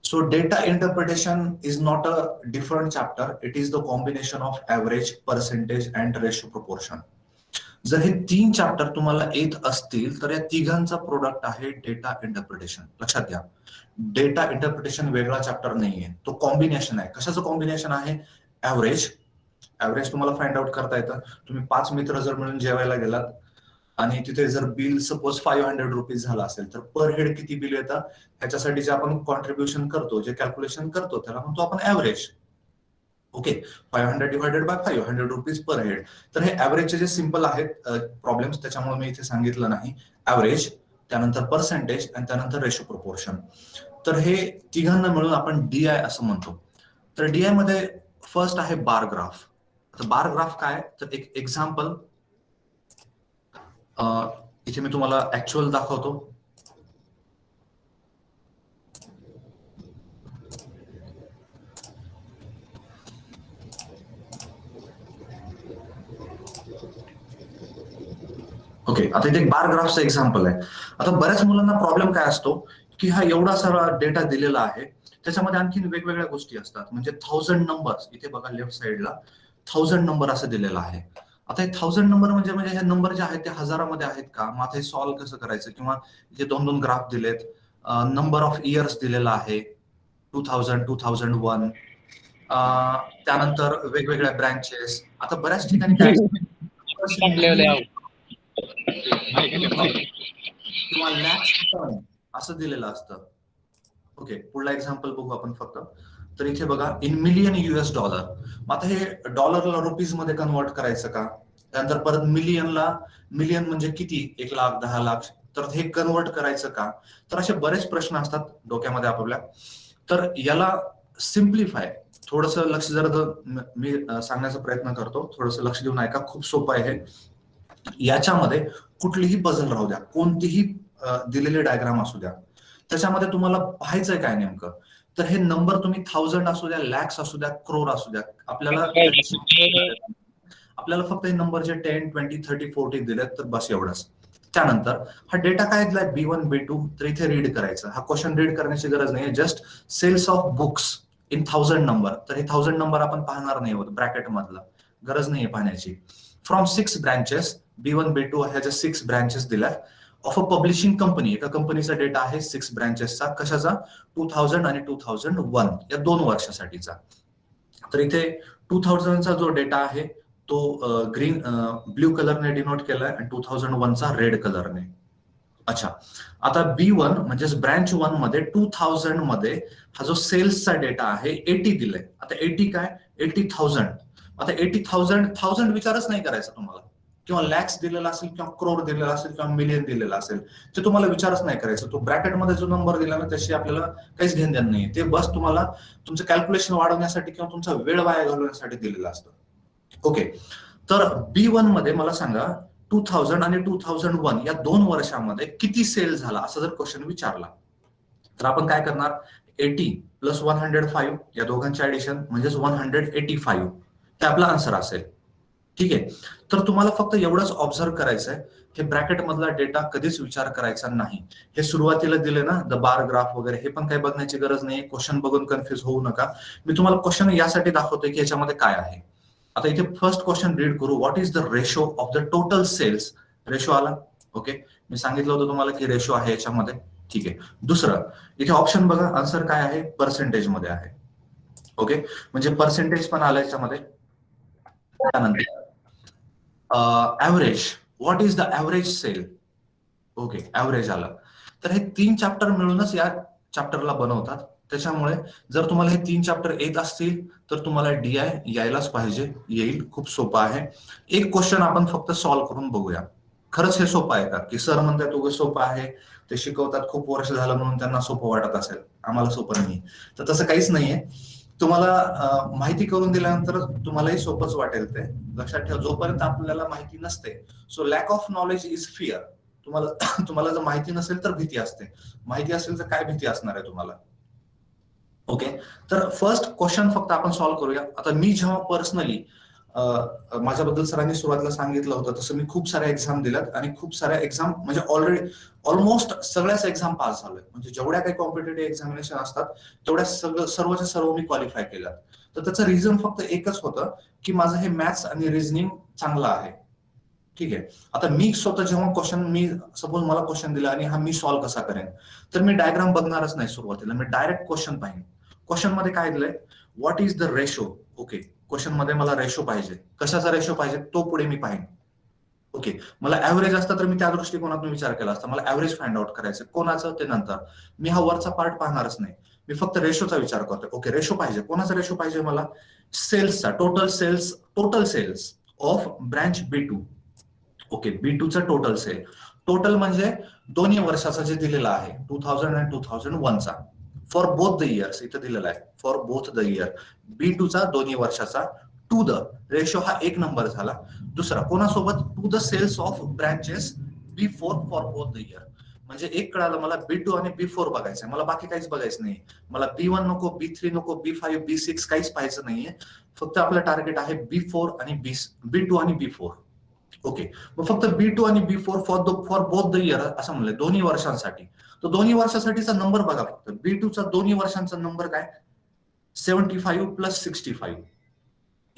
So data interpretation is not a different chapter. It is the combination of average, percentage and ratio proportion. जर हे 3 चॅप्टर तुम्हाला येत असतील तर या तिघांचा प्रोडक्ट आहे डेटा इंटरप्रिटेशन. लक्षात घ्या, डेटा इंटरप्रिटेशन वेगळा चॅप्टर नाहीये, तो कॉम्बिनेशन आहे. कशाचं कॉम्बिनेशन आहे? ऍव्हरेज तुम्हाला फाइंड आउट करता येतं. तुम्ही 5 मित्र जर मिळून जेवायला गेलात आणि तिथे जर बिल सपोज 500 रुपीज झाला असेल तर पर हेड किती बिल येतं ह्याच्यासाठी जे आपण कॉन्ट्रीब्युशन करतो, जे कॅल्क्युलेशन करतो त्याला म्हणतो आपण average. Okay, 500 divided by 500 rupees per head. तर हे ऍव्हरेजचे जे सिंपल आहेत प्रॉब्लेम्स, त्याच्यामुळे मी इथे सांगितलं नाही. ऍव्हरेज, त्यानंतर पर्सेंटेज आणि त्यानंतर रेशो प्रोपोर्शन. तर हे तिघांना मिळून आपण DI असं म्हणतो. तर DI मध्ये फर्स्ट आहे बार ग्राफ. आता बार ग्राफ काय, तर एक एक्झाम्पल इथे मी तुम्हाला ऍक्च्युअल दाखवतो. ओके, आता इथे एक बार ग्राफचं एक्झाम्पल आहे. आता बऱ्याच मुलांना प्रॉब्लेम काय असतो की हा एवढा सारा डेटा दिलेला आहे, त्याच्यामध्ये आणखीन वेगवेगळ्या गोष्टी असतात. म्हणजे 1000 नंबर्स, इथे बघा लेफ्ट साइडला 1000 नंबर असं दिलेलं आहे. आता हे 1000 नंबर म्हणजे हे नंबर जे आहेत ते हजारामध्ये आहेत का, मग आता हे सॉल्व्ह कसं करायचं? किंवा इथे 2-2 ग्राफ दिलेत, नंबर ऑफ इयर्स दिलेला आहे 2000, 2001, त्यानंतर वेगवेगळ्या ब्रँचेस. आता बऱ्याच ठिकाणी काय किंवा लॅक्स असं दिलेलं असतं. ओके, पुढला एक्झाम्पल बघू आपण फक्त. तर इथे बघा, इन मिलियन US$. आता हे डॉलरला रुपीज मध्ये कन्वर्ट करायचं का? त्यानंतर परत मिलियन म्हणजे किती, 1 लाख, 10 लाख, तर हे कन्वर्ट करायचं का? तर असे बरेच प्रश्न असतात डोक्यामध्ये आपल्या. तर याला सिम्प्लिफाय, थोडस लक्ष जर मी सांगण्याचा प्रयत्न करतो, थोडस लक्ष देऊन ऐका, खूप सोपं आहे. याच्यामध्ये कुठलीही पझल राहू द्या, कोणतीही दिलेली डायग्राम असू द्या, त्याच्यामध्ये तुम्हाला पाहायचंय काय नेमकं, तर हे नंबर तुम्ही 1000 असू द्या, लॅक्स असू द्या, क्रोर असू द्या, आपल्याला फक्त हे नंबर जे 10, 20, 30, 40 दिलेत तर बस एवढंच. त्यानंतर हा डेटा काय दिलाय B1, B2, तर इथे रीड करायचं. हा क्वेश्चन रीड करण्याची गरज नाही, just sales of books in 1000 number. तर हे 1000 नंबर आपण पाहणार नाही होत ब्रॅकेट मधला, गरज नाहीये पाहण्याची. फ्रॉम 6 ब्रँचेस, B1, B2 ह्याच्या 6 ब्रँचेस दिल्यात. ऑफ अ पब्लिशिंग कंपनी, एका कंपनीचा डेटा आहे 6 ब्रँचेसचा. कशाचा? 2000 आणि 2001 या 2 वर्षासाठीचा. तर इथे 2000चा जो डेटा आहे तो ग्रीन ब्ल्यू कलरने डिनोट केलाय आणि 2001चा रेड कलरने. अच्छा, आता B1 म्हणजेच ब्रँच 1 मध्ये 2000 मध्ये हा जो सेल्सचा डेटा आहे 80 दिलाय. आता 80 काय? 80,000. आता 80,000 विचारच नाही करायचा तुम्हाला, किंवा लॅक्स दिलेला असेल किंवा क्रोर दिलेला असेल किंवा मिलियन दिलेला असेल, ते तुम्हाला विचारच नाही करायचं. तो ब्रॅकेटमध्ये जो नंबर दिला ना त्याशी आपल्याला काहीच घेणं देणं नाही. ते बस तुम्हाला तुमचं कॅल्क्युलेशन वाढवण्यासाठी किंवा तुमचा वेळ वाया घालवण्यासाठी दिलेला असतं. ओके, तर B1 मध्ये मला सांगा 2000 आणि 2001 या 2 वर्षामध्ये किती सेल झाला असं जर क्वेश्चन विचारला तर आपण काय करणार? 80 प्लस 105 या दोघांचे ऍडिशन म्हणजेच 185 हे आपला आन्सर असेल. ठीक आहे, तर तुम्हाला फक्त एवढंच ऑब्झर्व करायचं आहे, हे ब्रॅकेट मधला डेटा कधीच विचार करायचा नाही. हे सुरुवातीला दिले ना द बार ग्राफ वगैरे, हे पण काही बघण्याची गरज नाही. क्वेश्चन बघून कन्फ्युज होऊ नका. मी तुम्हाला क्वेश्चन यासाठी दाखवतोय की याच्यामध्ये काय आहे. आता इथे फर्स्ट क्वेश्चन रीड करू. What is the ratio of the total sales? Ratio आला. ओके, मी सांगितलं होतं तुम्हाला की रेशो आहे याच्यामध्ये. ठीक आहे, दुसरं इथे ऑप्शन बघा, आन्सर काय आहे? पर्सेंटेज मध्ये आहे. ओके, म्हणजे पर्सेंटेज पण आलं याच्यामध्ये. त्यानंतर average, what is the average sale? Okay, average आलं. तर हे 3 चॅप्टर मिळूनच या चॅप्टरला बनवतात. त्याच्यामुळे जर तुम्हाला हे 3 चॅप्टर येत असतील तर तुम्हाला DI यायलाच पाहिजे, येईल. खूप सोपं आहे. एक क्वेश्चन आपण फक्त सॉल्व्ह करून बघूया. खरंच हे सोपं आहे का? की सर म्हणतात उगाच सोपं आहे, ते शिकवतात खूप वर्ष झालं म्हणून त्यांना सोपं वाटत असेल, आम्हाला सोपं नाही. तर तसं काहीच नाहीये. तुम्हाला माहिती करून दिल्यानंतर तुम्हालाही सोपंच वाटेल. ते लक्षात ठेवा, जोपर्यंत आपल्याला माहिती नसते. So lack of knowledge is fear. तुम्हाला जर माहिती नसेल तर भीती असते, माहिती असेल तर काय भीती असणार आहे तुम्हाला? ओके, तर फर्स्ट क्वेश्चन फक्त आपण सॉल्व्ह करूया. आता मी जेव्हा पर्सनली माझ्याबद्दल सरांनी सुरुवातीला सांगितलं होतं तसं मी खूप साऱ्या एक्झाम दिल्यात आणि खूप साऱ्या एक्झाम म्हणजे ऑलरेडी ऑलमोस्ट सगळ्याच एक्झाम पास झालोय. म्हणजे जेवढ्या काही कॉम्पिटेटिव्ह एक्झामिनेशन असतात तेवढ्या सर्वच्या सर्व मी क्वालिफाय केलं. तर त्याचं रिझन फक्त एकच होतं की माझं हे मॅथ्स आणि रिझनिंग चांगलं आहे. ठीक आहे, आता मी स्वतः जेव्हा क्वेश्चन, मी सपोज मला क्वेश्चन दिला आणि हा मी सॉल्व्ह कसा करेन, तर मी डायग्राम बघणारच नाही सुरुवातीला. मी डायरेक्ट क्वेश्चन पाहिन. क्वेश्चन मध्ये काय दिलंय? What is the ratio? Okay, question मध्ये मला रेशो पाहिजे. कशाचा रेशो पाहिजे तो पुढे मी पाहिन. ओके, मला ऍव्हरेज असतं तर मी त्या दृष्टिकोनातून विचार केला असता. मला ऍव्हरेज फाइंड आउट करायचं, कोणाचं ते नंतर. मी हा वरचा पार्ट पाहणारच नाही, मी फक्त रेशोचा विचार करतोय. ओके, रेशो पाहिजे. कोणाचा रेशो पाहिजे मला? सेल्सचा, total sales of branch B2. ओके, B2चा टोटल सेल. टोटल म्हणजे दोन्ही वर्षाचा जे दिलेला आहे 2000 आणि 2001चा. फॉर बोथ द इयर्स इथे दिलेला आहे, फॉर बोथ द इयर. B2चा दोन्ही वर्षाचा. टू द रेशो हा एक नंबर झाला. दुसरा कोणासोबत? To the sales of branches B4 for both the year. म्हणजे एक कळालं मला B2 आणि B4 बघायचंय, मला बाकी काहीच बघायचं नाही. मला B1 नको, B3 नको, B5, B6 काहीच पाहायचं नाहीये. फक्त आपलं टार्गेट आहे B4 आणि B2 आणि B4. ओके, मग फक्त B2 आणि B4 for both the year असं म्हणलंय, दोन्ही वर्षांसाठी. तर दोन्ही वर्षासाठीचा नंबर बघा फक्त. B2चा दोन्ही वर्षांचा नंबर काय? 75 प्लस 65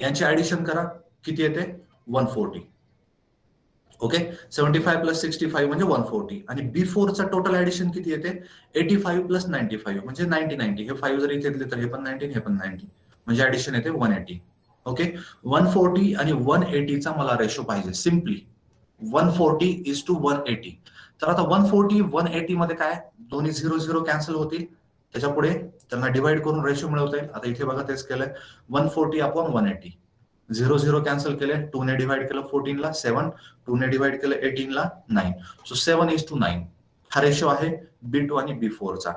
यांची ऍडिशन करा, किती येते? 140. ओके, 75 प्लस 65 म्हणजे 140. आणि B4चा टोटल ऍडिशन किती येते? 85 प्लस 95 म्हणजे 90. हे 5 जर इथे दिले तर हे पण 90, हे पण 90, म्हणजे ऍडिशन येते 180. ओके, 140 आणि 180चा मला रेशो पाहिजे. Simply 140 is to 180. तर आता 140 180 मध्ये काय? दोन्ही 0 कॅन्सल होतील. त्याच्या पुढे त्यांना डिवाइड करून रेशो मिळवता येईल. आता इथे बघा तेच केलंय, 140 अपॉन 180. 0 कॅन्सल केले, 2 ने डिवाइड केलं 14 ला 7, 2 ने डिवाइड केलं 18 ला 9. सो 7:9 हा रेशो आहे B2 आणि B4चा.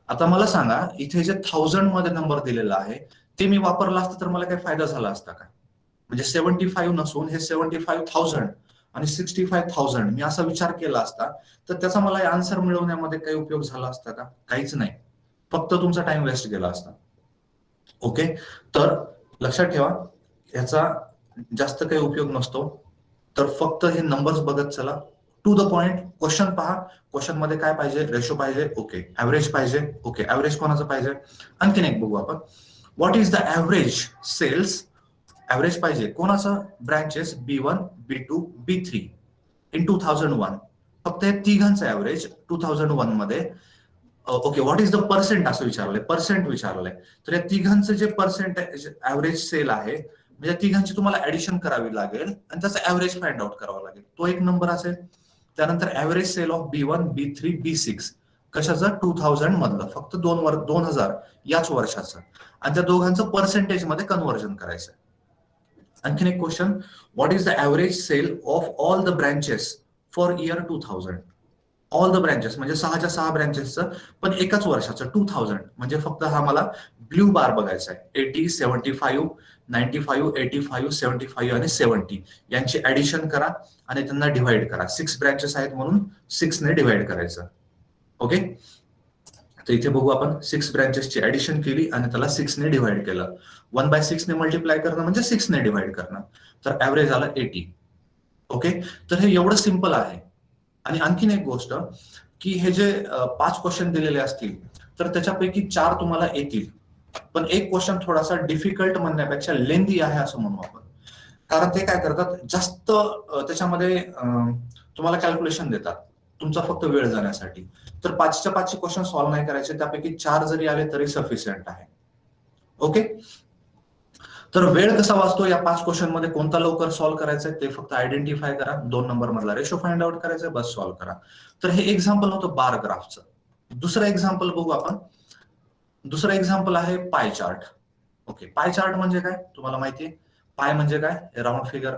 आता मला सांगा, इथे जे 1000 मध्ये नंबर दिलेला आहे ते मी वापरला असतं तर मला काही फायदा झाला असता का? म्हणजे 75 नसून हे 75,000 आणि 65,000 मी असा विचार केला असता तर त्याचा मला आन्सर मिळवण्यामध्ये काही उपयोग झाला असता का? काहीच नाही. फक्त तुमचा टाइम वेस्ट गेला असता. ओके, तर लक्षात ठेवा याचा जास्त काही उपयोग नसतो. तर फक्त हे नंबर्स बघत चला, टू द पॉइंट. क्वेश्चन पहा, क्वेश्चन मध्ये काय पाहिजे, रेशो पाहिजे, ओके. ऍव्हरेज पाहिजे, ओके. ऍव्हरेज कोणाचं पाहिजे. आणखीन एक बघू आपण, what is the average sales. Average पाहिजे कोणाचं, branches B1, B2, B3 in 2001. फक्त हे तिघांचं ऍव्हरेज 2001 मध्ये. Okay, what is the percent असं विचारलंय, पर्सेंट विचारलंय. तर या तिघांचं जे पर्सेंटेज ऍव्हरेज सेल आहे, म्हणजे तिघांची तुम्हाला ऍडिशन करावी लागेल आणि त्याचा ऍव्हरेज फाइंड आउट करावा लागेल. तो एक नंबर असेल. त्यानंतर average sale of B1, B3, B6 कशाचं, 2000 मधलं, फक्त 2000 याच वर्षाचं, आणि त्या दोघांचं पर्सेंटेज मध्ये कन्व्हर्जन करायचं. आणखीन एक question, what is the average sale of all the branches for year 2000. All the branches म्हणजे 6च्या 6 ब्रँचेसचं, पण एकाच वर्षाचं 2000. म्हणजे फक्त हा मला ब्ल्यू बार बघायचा आहे. 80, 75, 95, 85, 75 आणि 70 यांची ऍडिशन करा आणि त्यांना डिव्हाइड करा. 6 ब्रँचेस आहेत म्हणून 6 ने डिव्हाइड करायचं. ओके, तर इथे बघू आपण 6 ब्रँचेसची ऍडिशन केली आणि त्याला 6 ने डिव्हाइड केलं. 1/6 ने मल्टिप्लाय करणं म्हणजे 6 ने डिव्हाइड करणं. तर ऍव्हरेज आलं 80. ओके, तर हे एवढं सिंपल आहे. आणि आणखीन एक गोष्ट की हे जे 5 क्वेश्चन दिलेले असतील तर त्याच्यापैकी 4 तुम्हाला येतील, पण एक क्वेश्चन थोडासा डिफिकल्ट म्हणण्यापेक्षा लेंदी आहे असं म्हणू आपण. कारण ते काय करतात, जास्त त्याच्यामध्ये तुम्हाला कॅल्क्युलेशन देतात तुमचा फक्त वेळ जाण्यासाठी. तर 5च्या 5 क्वेश्चन सॉल्व्ह नाही करायचे, त्यापैकी 4 जरी आले तरी सफिशियंट आहे. ओके, तर वेळ कसा वाचतो या 5 क्वेश्चन मध्ये, कोणता लवकर सॉल्व्ह करायचंय ते फक्त आयडेंटिफाय करा. 2 नंबर मधला रेशो फाइंड आउट करायचा, बस सॉल्व्ह करा. तर हे एक्झाम्पल होतं बार ग्राफचं. दुसरं एक्झाम्पल बघू आपण. दुसरं एक्झाम्पल आहे pie chart. Okay, pie chart म्हणजे काय तुम्हाला माहितीये. पाय म्हणजे काय, राऊंड फिगर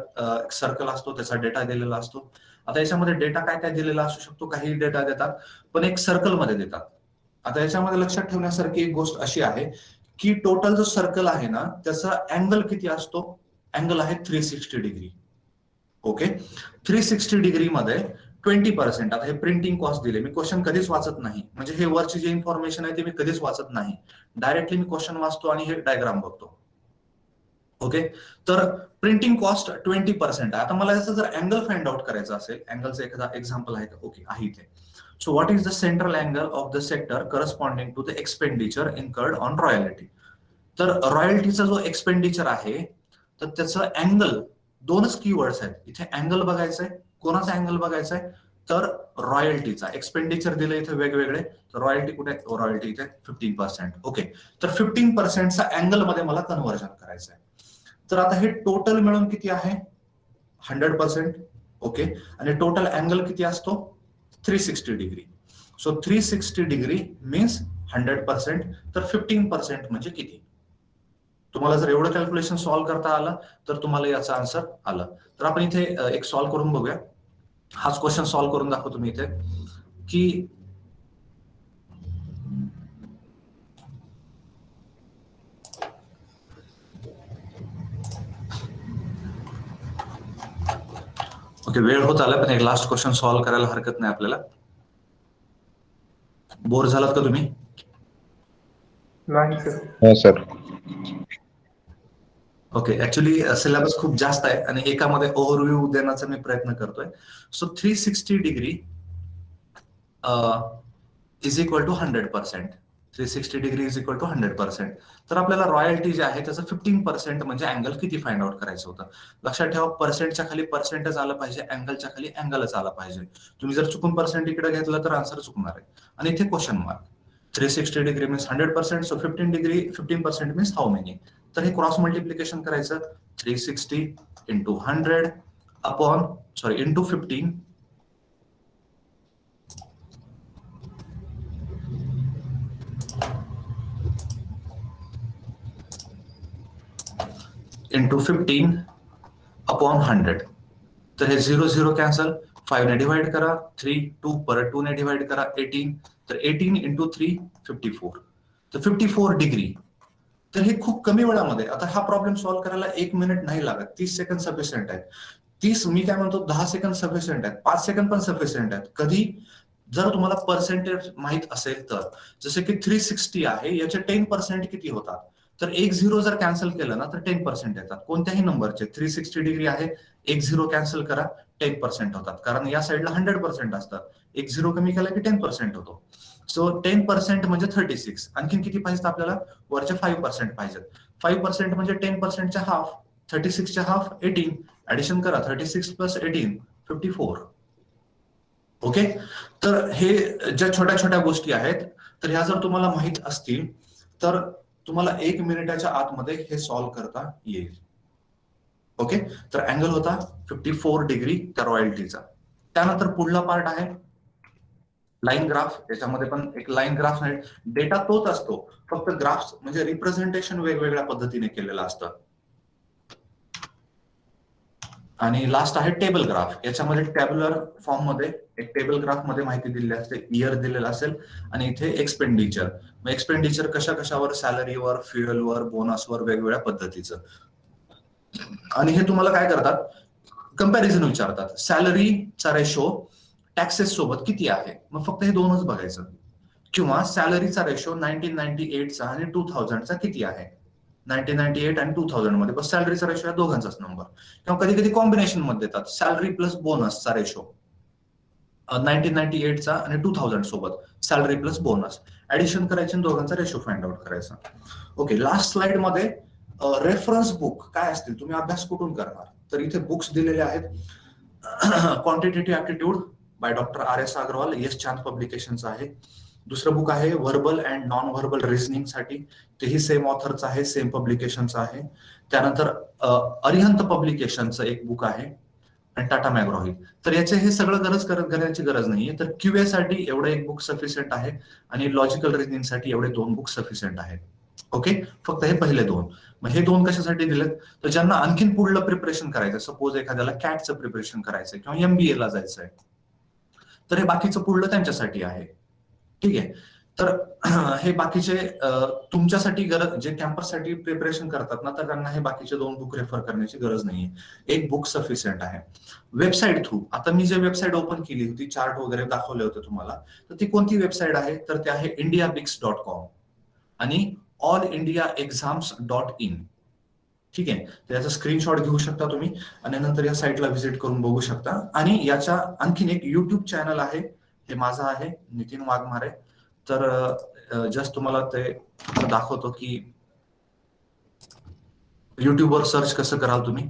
सर्कल असतो, त्याचा डेटा दिलेला असतो. आता याच्यामध्ये डेटा काय काय दिलेला असू शकतो, काही डेटा देतात पण एक सर्कल मध्ये देतात. आता याच्यामध्ये लक्षात ठेवण्यासारखी एक गोष्ट अशी आहे की टोटल जो सर्कल आहे ना त्याचा अँगल किती असतो, अँगल आहे 360 डिग्री. ओके, 360 डिग्री मध्ये 20%. आता हे प्रिंटिंग कॉस्ट दिले, मी क्वेश्चन कधीच वाचत नाही, म्हणजे हे वरची जी इन्फॉर्मेशन आहे ती मी कधीच वाचत नाही, डायरेक्टली मी क्वेश्चन वाचतो आणि हे डायग्राम बघतो. ओके, तर प्रिंटिंग कॉस्ट 20% आहे. आता मला याचं जर अँगल फाइंड आउट करायचं असेल, अँगलचं एखादा एक्झाम्पल आहे का, ओके आहे इथे. So what is the central angle of the sector corresponding to the expenditure incurred on royalty? तर रॉयल्टीचा जो एक्सपेंडिचर आहे तर त्याचं अँगल, 2च कीवर्ड्स आहेत इथे. अँगल बघायचंय, कोणाचा अँगल बघायचाय, तर रॉयल्टीचा. एक्सपेंडिचर दिलं इथे वेगवेगळे, तर रॉयल्टी कुठे, रॉयल्टी इथे 15%. ओके, तर 15%चा अँगल मध्ये मला कन्व्हर्जन करायचं आहे. तर आता हे टोटल मिळून किती आहे, 100%. ओके, आणि टोटल अँगल किती असतो, 360 डिग्री. So 360 degree means 100%. तर 15% म्हणजे किती. तुम्हाला जर एवढं कॅल्क्युलेशन सॉल्व्ह करता आलं तर तुम्हाला याचा आन्सर आलं. तर आपण इथे एक सॉल्व्ह करून बघूया. हाच क्वेश्चन सॉल्व्ह करून दाखवतो मी इथे की ओके, वेळ होत आला पण एक लास्ट क्वेश्चन सॉल्व्ह करायला हरकत नाही आपल्याला. बोर झालात का तुम्ही? नाही सर. हो सर. ओके, ऍक्च्युली सिलेबस खूप जास्त आहे आणि एकामध्ये ओव्हरव्ह्यू देण्याचा मी प्रयत्न करतोय. So 360 degree is equal to 100%. 360 degree is equal to 100%. तर आपल्याला रॉयल्टी जे आहे त्याचं 15% म्हणजे अँगल किती फाइंड आउट करायचं होतं. लक्षात ठेवा, पर्सेंटच्या खाली पर्सेंटच आलं पाहिजे, अँगलच्या खाली अँगलच आला पाहिजे. तुम्ही जर चुकून पर्सेंट इकडे घेतलं तर आन्सर चुकणार आहे. आणि इथे question mark. 360 degree means 100%. So 15% means how many. तर हे क्रॉस मल्टिप्लिकेशन करायचं. 360 इंटू 100 इंटू 15 इंटू 15 अपॉन 100. तर हे 0 0 कॅन्सल, 5 ने डिवाइड करा, 3 2 परत 2 ने डिवाइड करा, 18. तर 18 इंटू 3 54. तर 54 डिग्री. तर हे खूप कमी वेळामध्ये, आता हा प्रॉब्लेम सॉल्व्ह करायला 1 मिनिट नाही लागत, 30 सेकंड सफिशियंट आहेत. 30 मी काय म्हणतो 10 सेकंड सफिशियंट आहेत, 5 सेकंड पण सफिशियंट आहेत. कधी, जर तुम्हाला पर्सेंटेज माहित असेल तर, जसे की 360 आहे, याचे 10% किती होतात? तर एक झिरो जर कॅन्सल केलं ना तर 10% येतात. कोणत्याही नंबरचे 360 डिग्री आहे, एक झिरो कॅन्सल करा, 10% होतात. कारण या साईडला 100% असतात. एक झिरो कमी केला की 10% होतो. सो 10% म्हणजे 36. आणखीन किती पाहिजेत आपल्याला? वरचे 5% पाहिजेत. 5% म्हणजे 10%च्या हाफ, 36च्या हाफ 18. ऍडिशन करा, 36 प्लस 18 54. ओके, तर हे ज्या छोट्या छोट्या गोष्टी आहेत, तर ह्या जर तुम्हाला माहित असतील तर तुम्हाला 1 मिनिटाच्या आतमध्ये हे सॉल्व्ह करता येईल. ओके, तर अँगल होता 54 डिग्री त्या रॉयल्टीचा. त्यानंतर पुढला पार्ट आहे लाईन ग्राफ. याच्यामध्ये पण एक लाईन ग्राफ आहे. डेटा तोच असतो, फक्त ग्राफ म्हणजे रिप्रेझेंटेशन वेगवेगळ्या पद्धतीने केलेलं असतं. आणि लास्ट आहे टेबल ग्राफ. याच्यामध्ये टॅब्युलर फॉर्म मध्ये एक टेबल ग्राफ मध्ये माहिती दिलेली असते, इयर दिलेला असेल आणि इथे एक्सपेंडिचर. मग एक्सपेंडिचर कशा कशावर? सॅलरीवर, फ्युएलवर, बोनसवर, वेगवेगळ्या पद्धतीचं. आणि हे तुम्हाला काय करतात? कंपॅरिझन विचारतात. सॅलरीचा रेशो टॅक्सेस सोबत किती आहे? मग फक्त हे दोनच बघायचं. किंवा सॅलरीचा रेशो 1998चा आणि 2000चा किती आहे? 1998 आणि 2000 मध्ये बस सॅलरीचा रेशो या दोघांचाच नंबर. किंवा कधी कधी कॉम्बिनेशन मध्ये देतात, सॅलरी प्लस बोनसचा रेशो 1998चा आणि 2000 सोबत सॅलरी प्लस बोनस ऍडिशन करायचे, दोघांचा रेशो फाइंड आउट करायचा. ओके, लास्ट स्लाइड मध्ये रेफरन्स बुक काय असतील, तुम्ही अभ्यास कुठून करणार? तर इथे बुक्स दिलेले आहेत. Quantitative aptitude by doctor RS Agarwal, S Chand पब्लिकेशनचं आहे. दुसरं बुक आहे verbal and non verbal reasoning साठी, तेही सेम ऑथरचं आहे, सेम पब्लिकेशनचं आहे. त्यानंतर अरिहंत पब्लिकेशनचं एक बुक आहे आणि टाटा मॅग्रो-हिल. तर याचे हे सगळं करायची गरज नाहीये. तर QA साठी एवढं एक बुक सफिशियंट आहे आणि लॉजिकल रिझनिंग साठी एवढे 2 बुक सफिशियंट आहेत. ओके, फक्त हे पहिले 2. मग हे 2 कशासाठी दिलेत? तर ज्यांना आणखीन पुढलं प्रिपरेशन करायचं, सपोज एखाद्याला कॅटचं प्रिपरेशन करायचंय किंवा MBA ला जायचंय, तर हे बाकीचं पुढलं त्यांच्यासाठी आहे. ठीक आहे, तर हे बाकीचे तुमच्यासाठी गरज, जे कॅम्पससाठी प्रिपरेशन करतात ना, तर त्यांना हे बाकीचे 2 बुक रेफर करण्याची गरज नाहीये. एक बुक सफिशियंट आहे. वेबसाईट थ्रू, आता मी जे वेबसाईट ओपन केली होती, चार्ट वगैरे दाखवले होते तुम्हाला, तर ती कोणती वेबसाईट आहे? तर ते आहे indiabix.com आणि allindiaexams.in. ठीक आहे, तर याचा स्क्रीनशॉट घेऊ शकता तुम्ही आणि नंतर या साईटला व्हिजिट करून बघू शकता. आणि याच्या आणखीन एक युट्यूब चॅनल आहे, हे माझं आहे, नितीन वाघमारे. तर जस्ट तुम्हाला ते दाखवतो की युट्यूबवर सर्च कसं कराल तुम्ही.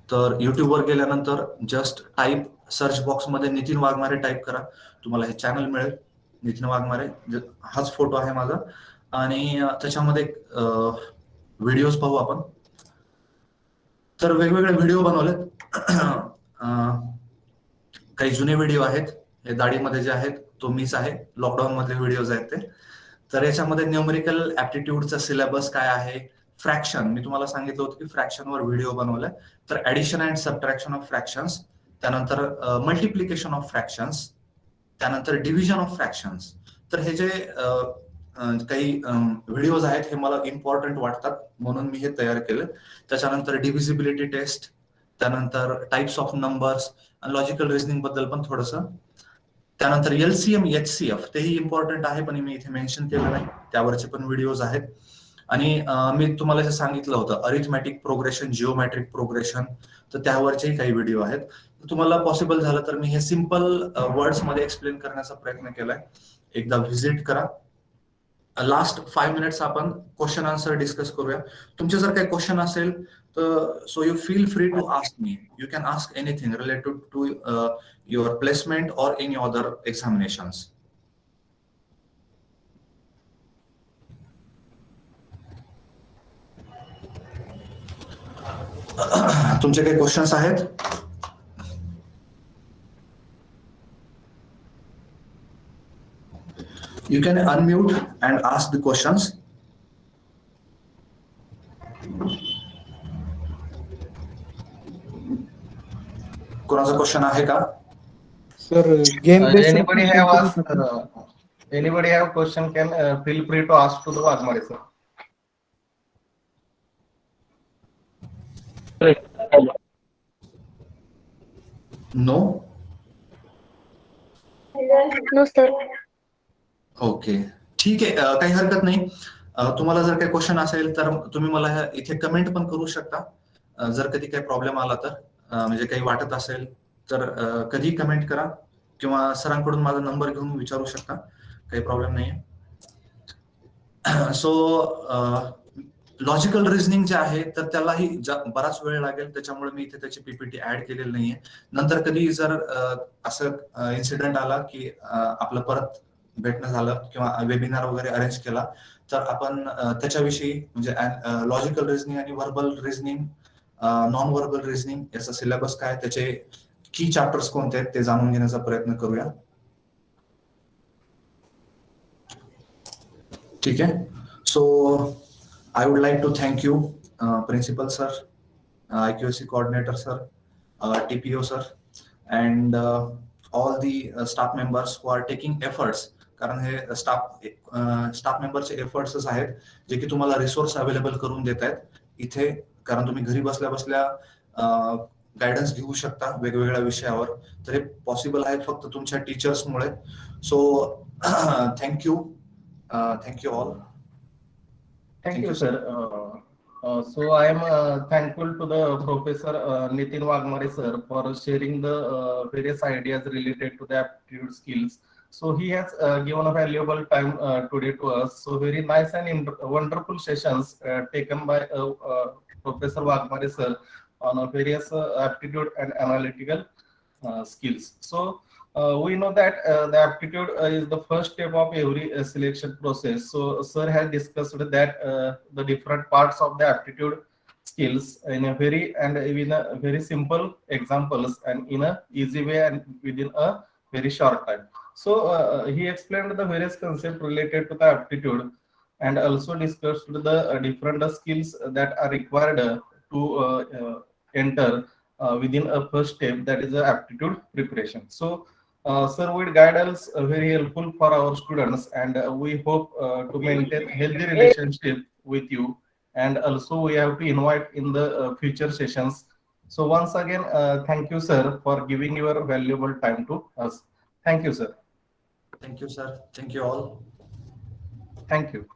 तर युट्यूबवर गेल्यानंतर जस्ट टाईप, सर्च बॉक्स मध्ये नितीन वाघमारे टाईप करा, तुम्हाला हे चॅनल मिळेल. नितीन वाघमारे हाच फोटो आहे माझा. आणि त्याच्यामध्ये व्हिडिओज पाहू आपण. तर वेगवेगळे व्हिडिओ बनवलेत. काही जुने व्हिडिओ आहेत, हे दाढीमध्ये जे आहेत तो मीच आहे, लॉकडाऊन मधले व्हिडिओज आहेत ते. तर याच्यामध्ये न्यूमेरिकल ऍप्टिट्यूडचा सिलेबस काय आहे, फ्रॅक्शन, मी तुम्हाला सांगितलं होतं की फ्रॅक्शनवर व्हिडिओ बनवलाय. तर addition and subtraction of fractions, त्यानंतर मल्टिप्लिकेशन ऑफ फ्रॅक्शन्स, त्यानंतर डिव्हिजन ऑफ फ्रॅक्शन्स. तर हे जे काही व्हिडिओज आहेत हे मला इम्पॉर्टंट वाटतात म्हणून मी हे तयार केलं. त्याच्यानंतर डिव्हिजिबिलिटी टेस्ट, त्यानंतर टाइप्स ऑफ नंबर्स आणि लॉजिकल रिझनिंग बद्दल पण थोडंसं. त्यानंतर LCM HCF तेही इम्पॉर्टंट आहे, पण मी इथे मेन्शन केलं नाही, त्यावरचे पण व्हिडिओज आहेत. आणि मी तुम्हाला जे सांगितलं होतं अरिथमॅटिक प्रोग्रेशन, जिओमॅट्रिक प्रोग्रेशन, तर त्यावरचेही काही व्हिडिओ आहेत. तुम्हाला पॉसिबल झालं तर मी हे सिम्पल वर्ड्स मध्ये एक्सप्लेन करण्याचा प्रयत्न केलाय. एकदा व्हिजिट करा. लास्ट 5 मिनिट्स आपण क्वेश्चन आन्सर डिस्कस करूया. तुमचे जर काही क्वेश्चन असेल तर so you feel free to ask me. You can ask anything related to your placement or any other examinations. तुमचे काही क्वेश्चन्स आहेत? You can unmute and ask the questions. कोणाचा क्वेश्चन आहे का? Sir game Anybody have question can feel free to ask to the Wagmare sir. No. No, sir. Okay, ठीक आहे. काही हरकत नाही. तुम्हाला जर काही क्वेश्चन असेल तर तुम्ही मला इथे कमेंट पण करू शकता. जर कधी काही प्रॉब्लेम आला तर म्हणजे काही वाटत असेल तर कधी कमेंट करा किंवा सरांकडून माझा नंबर घेऊन विचारू शकता. काही प्रॉब्लेम नाहीये. सो लॉजिकल रिझनिंग जे आहे तर त्यालाही बराच वेळ लागेल, त्याच्यामुळे मी इथे त्याची पीपीटी ऍड केलेली नाहीये. नंतर कधी जर असं इन्सिडेंट आला की आपलं परत भेटणं झालं किंवा वेबिनार वगैरे अरेंज केला तर आपण त्याच्याविषयी म्हणजे लॉजिकल रिझनिंग आणि verbal reasoning, non verbal reasoning याचा सिलेबस काय, त्याचे की चॅप्टर्स कोणते आहेत ते जाणून घेण्याचा प्रयत्न करूया. ठीक आहे. So I would like to thank you, Principal Sir, IQAC Coordinator Sir, TPO Sir, and all the staff members who are taking efforts. कारण हे स्टाफ मेंबरचे एफर्ट्सच आहेत जे की तुम्हाला रिसोर्स अवेलेबल करून देत आहेत इथे, कारण तुम्ही घरी बसल्या बसल्या गायडन्स घेऊ शकता वेगवेगळ्या विषयावर. तर हे पॉसिबल आहे फक्त तुमच्या टीचर्समुळे. So thank you all. Thank you, sir. So I am thankful to the Professor Nitin Wagmare sir for sharing the various ideas related to the aptitude skills. So he has given a valuable time today to us. So very nice and wonderful sessions taken by Professor Wagmare sir on various aptitude and analytical skills. So we know that the aptitude is the first step of every selection process. So sir has discussed that the different parts of the aptitude skills in a very simple examples and in a easy way and within a very short time. So he explained the various concepts related to the aptitude and also discussed the different skills that are required to enter within a first step, that is the aptitude preparation. So sir will guide us very helpful for our students, and we hope to maintain healthy relationship with you, and also we have to invite in the future sessions. So once again, thank you sir for giving your valuable time to us. Thank you sir. Thank you, sir. Thank you all. Thank you.